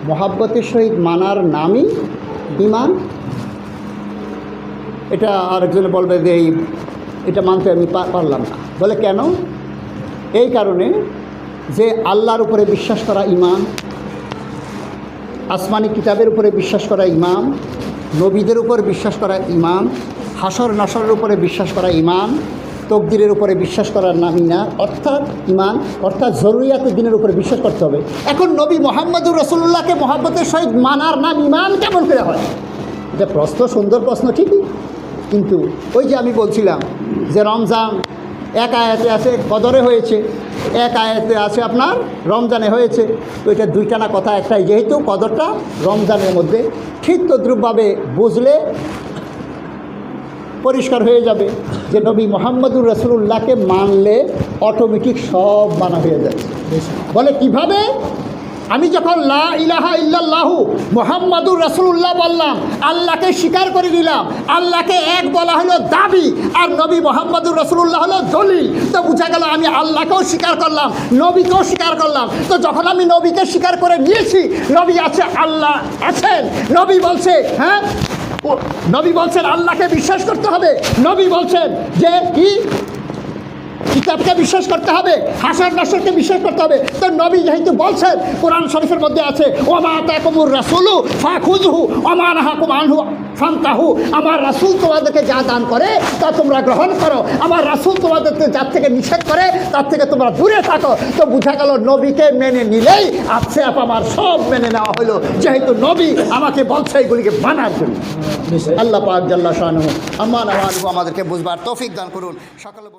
মহব্বতের সহিত মানার নামই ঈমান। এটা আরেকজনে বলবে যে এটা মানতে আমি পারলাম না। বলে কেন? এই কারণে যে আল্লাহর উপরে বিশ্বাস করা ঈমান, আসমানি কিতাবের উপরে বিশ্বাস করা ঈমান, নবীদের উপর বিশ্বাস করা ঈমান, হাসর নাসরের উপরে বিশ্বাস করা ঈমান, তকদিরের উপরে বিশ্বাস করার নাম ঈমান, অর্থাৎ ঈমান অর্থাৎ জরুরিয়াতের দিনের উপরে বিশ্বাস করতে হবে। এখন নবী মুহাম্মদুর রাসূলুল্লাহকে মহব্বতের সহিত মানার নাম ঈমান কেমন করে হয়? এটা প্রশ্ন, সুন্দর প্রশ্ন ঠিকই, কিন্তু ওই যে আমি বলছিলাম যে রমজান এক আয়াতে আছে কদরে হয়েছে, এক আয়াতে আছে আপনার রমজানে হয়েছে। তো এটা দুইটানা কথা একটাই, যেহেতু কদরটা রমজানের মধ্যে, ঠিক তদ্রূপভাবে বুঝলে পরিষ্কার হয়ে যাবে যে নবী মুহাম্মদুর রাসূলুল্লাহকে মানলে অটোমেটিক সব মানা হয়ে যাচ্ছে। বলে কিভাবে? আমি যখন লা ইলাহা ইল্লাল্লাহু মুহাম্মাদুর রাসূলুল্লাহ বললাম, আল্লাহকে স্বীকার করে নিলাম, আল্লাহকে এক বলা হলো দাবি, আর নবী মুহাম্মাদুর রাসূলুল্লাহ হলো দলিল। তো বোঝা গেল আমি আল্লাহকেও স্বীকার করলাম, নবীকেও স্বীকার করলাম। তো যখন আমি নবীকে স্বীকার করে নিয়েছি, নবী আছে, আল্লাহ আছেন, নবী বলছে হ্যাঁ, নবী বলছেন আল্লাহকে বিশ্বাস করতে হবে, নবী বলছেন যে কি কিতাবকে বিশ্বাস করতে হবে, হাসর নাসরকে বিশ্বাস করতে হবে। তো নবী যেহেতু বলছেন, কোরআন শরীফের মধ্যে আছে ওমা আতাকুমুর রাসূলু ফাখুযুহু ওমা নাহাকুম আনহু ফান্তাহু, আমার রাসূল তোমাদেরকে যা দান করে তা তোমরা গ্রহণ করো, আমার রাসূল তোমাদেরকে যার থেকে নিষেধ করে তার থেকে তোমরা দূরে থাকো। তো বোঝা গেল নবীকে মেনে নিলেই আপসে আপ আমার সব মেনে নেওয়া হলো, যেহেতু নবী আমাকে বলছে এগুলিকে মানার জন্য। আল্লাহ পাক জাল্লা শানুহু আম্মা নাওয়ালুহু আমাদেরকে বুঝবার তৌফিক দান করুন। সকলে